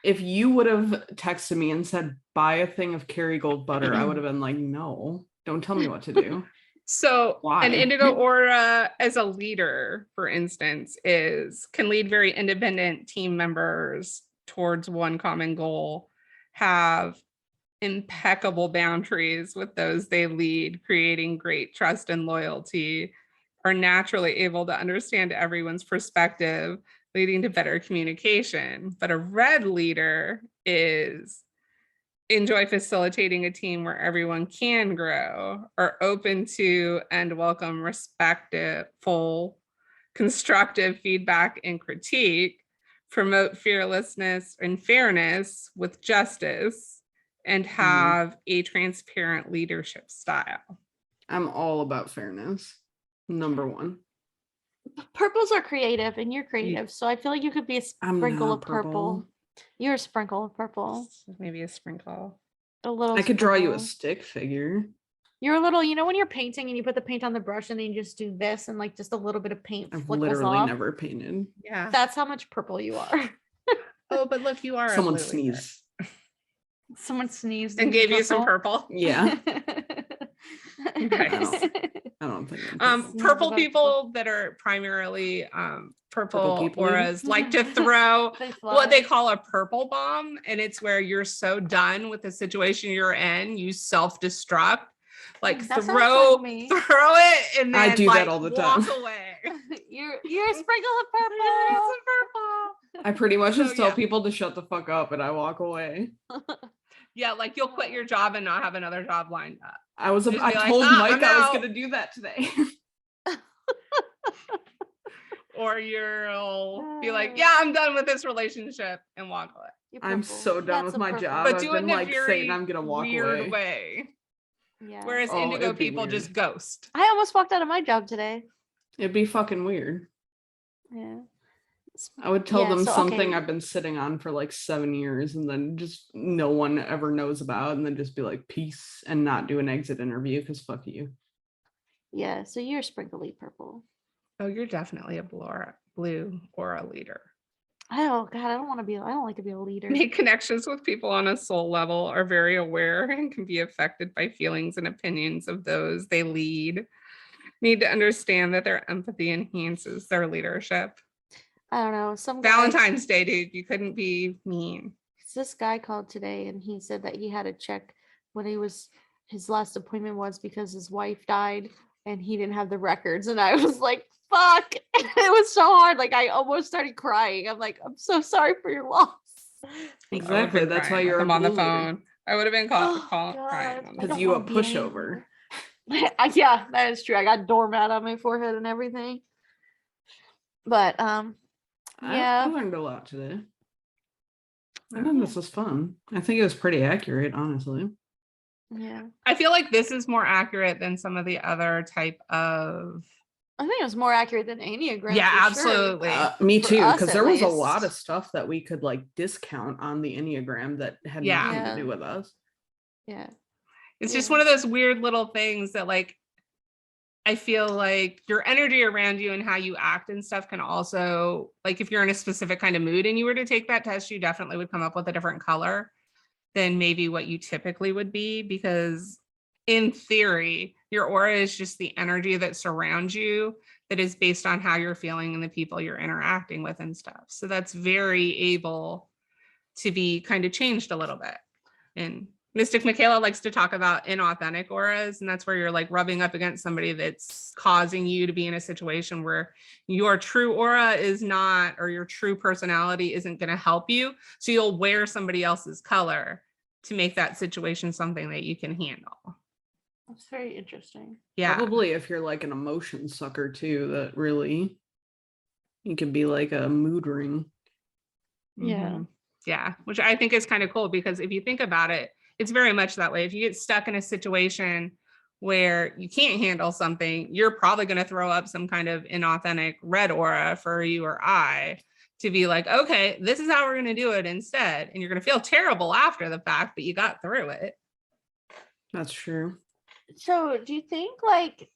if you would have texted me and said buy a thing of Kerrygold butter, I would have been like, no, don't tell me what to do. So Why? an indigo aura as a leader, for instance, can lead very independent team members towards one common goal, have impeccable boundaries with those they lead, creating great trust and loyalty, are naturally able to understand everyone's perspective, leading to better communication. But a red leader enjoy facilitating a team where everyone can grow, are open to and welcome respectful, constructive feedback and critique, promote fearlessness and fairness with justice, and have a transparent leadership style. I'm all about fairness. Number one. Purples are creative and you're creative. So I feel like you could be a I'm sprinkle not of purple. You're a sprinkle of purple. Maybe a sprinkle. A little I could draw you a sprinkle. stick figure. You're a little, you know, when you're painting and you put the paint on the brush and then you just do this and like just a little bit of paint I've flickles literally off. never painted. Yeah. That's how much purple you are. Oh, but look, you are Someone a blue leader. sneezed. Someone sneezed And gave you some purple. Yeah. Nice. I don't think I'm purple. Purple about people that are primarily purple people auras like to throw They what they fly. call a purple bomb, and it's where you're so done with the situation you're in, you self-destruct, like That sounds throw like me. it and then I do that all the walk time. away. You're a sprinkle of purple. It's a purple. I pretty much just So, tell yeah. people to shut the fuck up and I walk away. Yeah, like you'll quit your job and not have another job lined up. I was Just I be like, told "Ah, Mike I'm I was out." gonna do that today. Or you'll be like, yeah, I'm done with this relationship and walk away. You're I'm purple. so done That's with a my purple. job. But I've do it been in a like very saying I'm gonna walk weird away. way. Yeah. Whereas Oh, indigo it'd be people weird. just ghost. I almost walked out of my job today. It'd be fucking weird. Yeah. I would tell Yeah, them so, something okay. I've been sitting on for like 7 years and then just no one ever knows about, and then just be like peace and not do an exit interview because fuck you. Yeah. So you're sprinkly purple. Oh, you're definitely a blue aura leader. Oh God, I don't like to be a leader. Make connections with people on a soul level, are very aware and can be affected by feelings and opinions of those they lead. Need to understand that their empathy enhances their leadership. I don't know. Some guy, Valentine's Day, dude, you couldn't be mean. this guy called today and he said that he had to check when his last appointment was because his wife died and he didn't have the records. And I was like, fuck. It was so hard. Like I almost started crying. I'm like, I'm so sorry for your loss. I would've Exactly. been That's why crying with you're him a on the blue leader. phone. I would have been Oh, crying. God. on I the Because don't you a wanna be any pushover. Yeah, that is true. I got doormat on my forehead and everything. But I yeah. learned a lot today. I think this was fun. I think it was pretty accurate, honestly. Yeah. I feel like this is more accurate than some of the other type of. I think it was more accurate than Enneagram. Yeah, for sure. absolutely. Me For too, us, because at there was a lot least. of stuff that we could like discount on the Enneagram that had Yeah. nothing Yeah. to do with us. Yeah. It's just Yeah. one of those weird little things that like I feel like your energy around you and how you act and stuff can also, like if you're in a specific kind of mood and you were to take that test, you definitely would come up with a different color than maybe what you typically would be, because in theory, your aura is just the energy that surrounds you that is based on how you're feeling and the people you're interacting with and stuff. So that's very able to be kind of changed a little bit. And Mystic Michaela likes to talk about inauthentic auras, and that's where you're like rubbing up against somebody that's causing you to be in a situation where your true aura is not, or your true personality isn't going to help you. So you'll wear somebody else's color to make that situation something that you can handle. That's very interesting. Yeah. Probably if you're like an emotion sucker too, that really you could be like a mood ring. Yeah. Mhm. Yeah. Which I think is kind of cool, because if you think about it, it's very much that way. If you get stuck in a situation where you can't handle something, you're probably going to throw up some kind of inauthentic red aura for you or I to be like, okay, this is how we're going to do it instead. And you're going to feel terrible after the fact, but you got through it. That's true. So do you think like,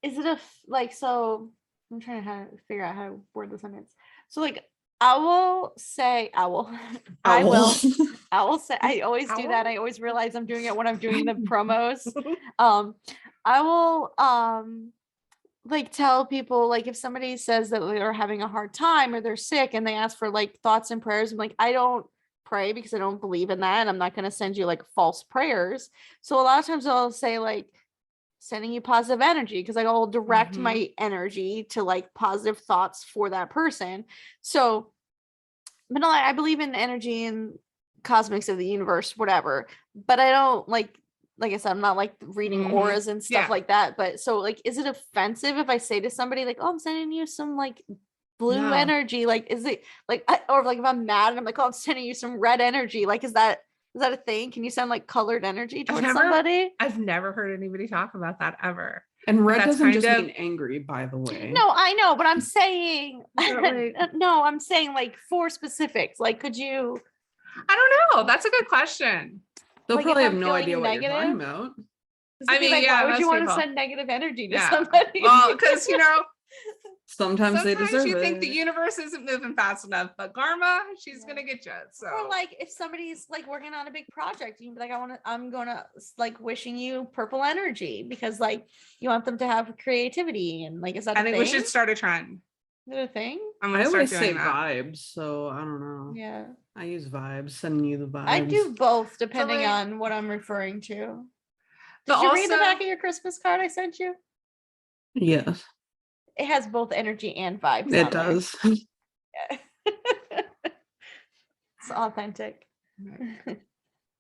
is it like, so I'm trying to figure out how to word the sentence. So like, I will say, I will say, I always do that. Owl? I always realize I'm doing it when I'm doing the promos. I will like tell people, like if somebody says that they're having a hard time or they're sick and they ask for like thoughts and prayers, I'm like, I don't pray because I don't believe in that, and I'm not going to send you like false prayers. So a lot of times I'll say like sending you positive energy, because I'll direct Mhm. my energy to like positive thoughts for that person. So, but no, I believe in energy and cosmics of the universe, whatever. But I don't like I said, I'm not like reading Mhm. auras and stuff Yeah. like that. But so like, is it offensive if I say to somebody like, oh, I'm sending you some like blue No. energy? Like, is it like, or like if I'm mad and I'm like, oh, I'm sending you some red energy. Like, is that a thing? Can you send like colored energy towards somebody? I've never heard anybody talk about that ever. And red that's doesn't kind just of- mean angry, by the way. No, I know, but I'm saying, But, like- no, I'm saying like for specifics. Like, could you? I don't know. That's a good question. They'll like, if probably have I'm no feeling idea what you're talking negative? about. I I mean, mean, yeah, why would you most want to people. send negative energy to Yeah. somebody? Well, because Sometimes they sometimes deserve you it. think the universe isn't moving fast enough, but karma, she's gonna get you. So Or like if somebody's like working on a big project, you can be like, I'm gonna like wishing you purple energy because like you want them to have creativity and like, is that I a think thing? we should start a trend. Is it a thing? I'm I gonna always start say doing that. vibes, so I don't know. Yeah. I use vibes, sending you the vibes. I do both depending like- on what I'm referring to. Did But you read the also- back of your Christmas card I sent you? Yes, It has both energy and vibes. it on there. does. It's authentic.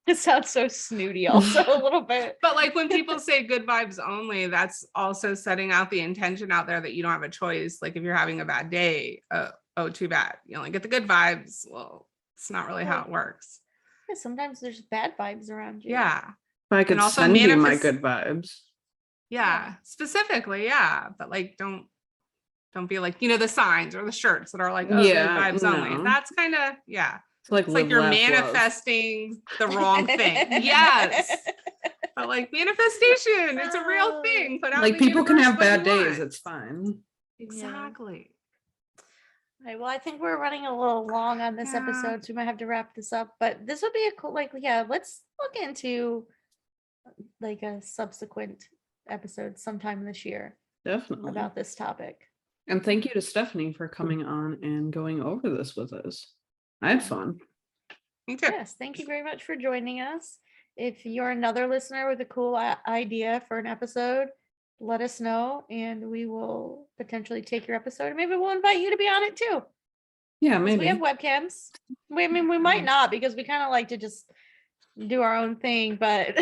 It sounds so snooty also a little bit. But like when people say good vibes only, that's also setting out the intention out there that you don't have a choice. Like if you're having a bad day, oh, too bad. You only get the good vibes. Well, it's not really how it works. Yeah, sometimes there's bad vibes around you. Yeah. If I could also send you my manifest- good vibes. Yeah. Specifically, yeah. But like don't be like, the signs or the shirts that are like, oh, Yeah, good vibes only. no. That's kind of, yeah. It's like, It's like live, you're laugh, love. manifesting the wrong thing. Yes. But like manifestation, it's a real thing. Put out in Like the people can universe have what you bad days. want. It's fine. Exactly. Right, well, I think we're running a little long on this Yeah. episode, so we might have to wrap this up. But this would be a cool, like, yeah, let's look into like a subsequent episode sometime this year Definitely. about this topic. And thank you to Stephanie for coming on and going over this with us. I had fun. Me too. Yes, thank you very much for joining us. If you're another listener with a cool idea for an episode, let us know and we will potentially take your episode and maybe we'll invite you to be on it too. Yeah, 'Cause maybe. we have webcams. I mean, we might not because we kind of like to just do our own thing, but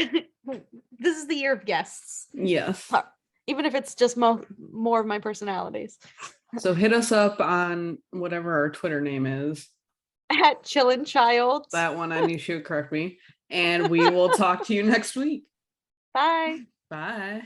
this is the year of guests, Yes. even if it's just more of my personalities. So hit us up on whatever our Twitter name is. At Chillin' Child. That one, I knew she would correct me. And we will talk to you next week. Bye. Bye.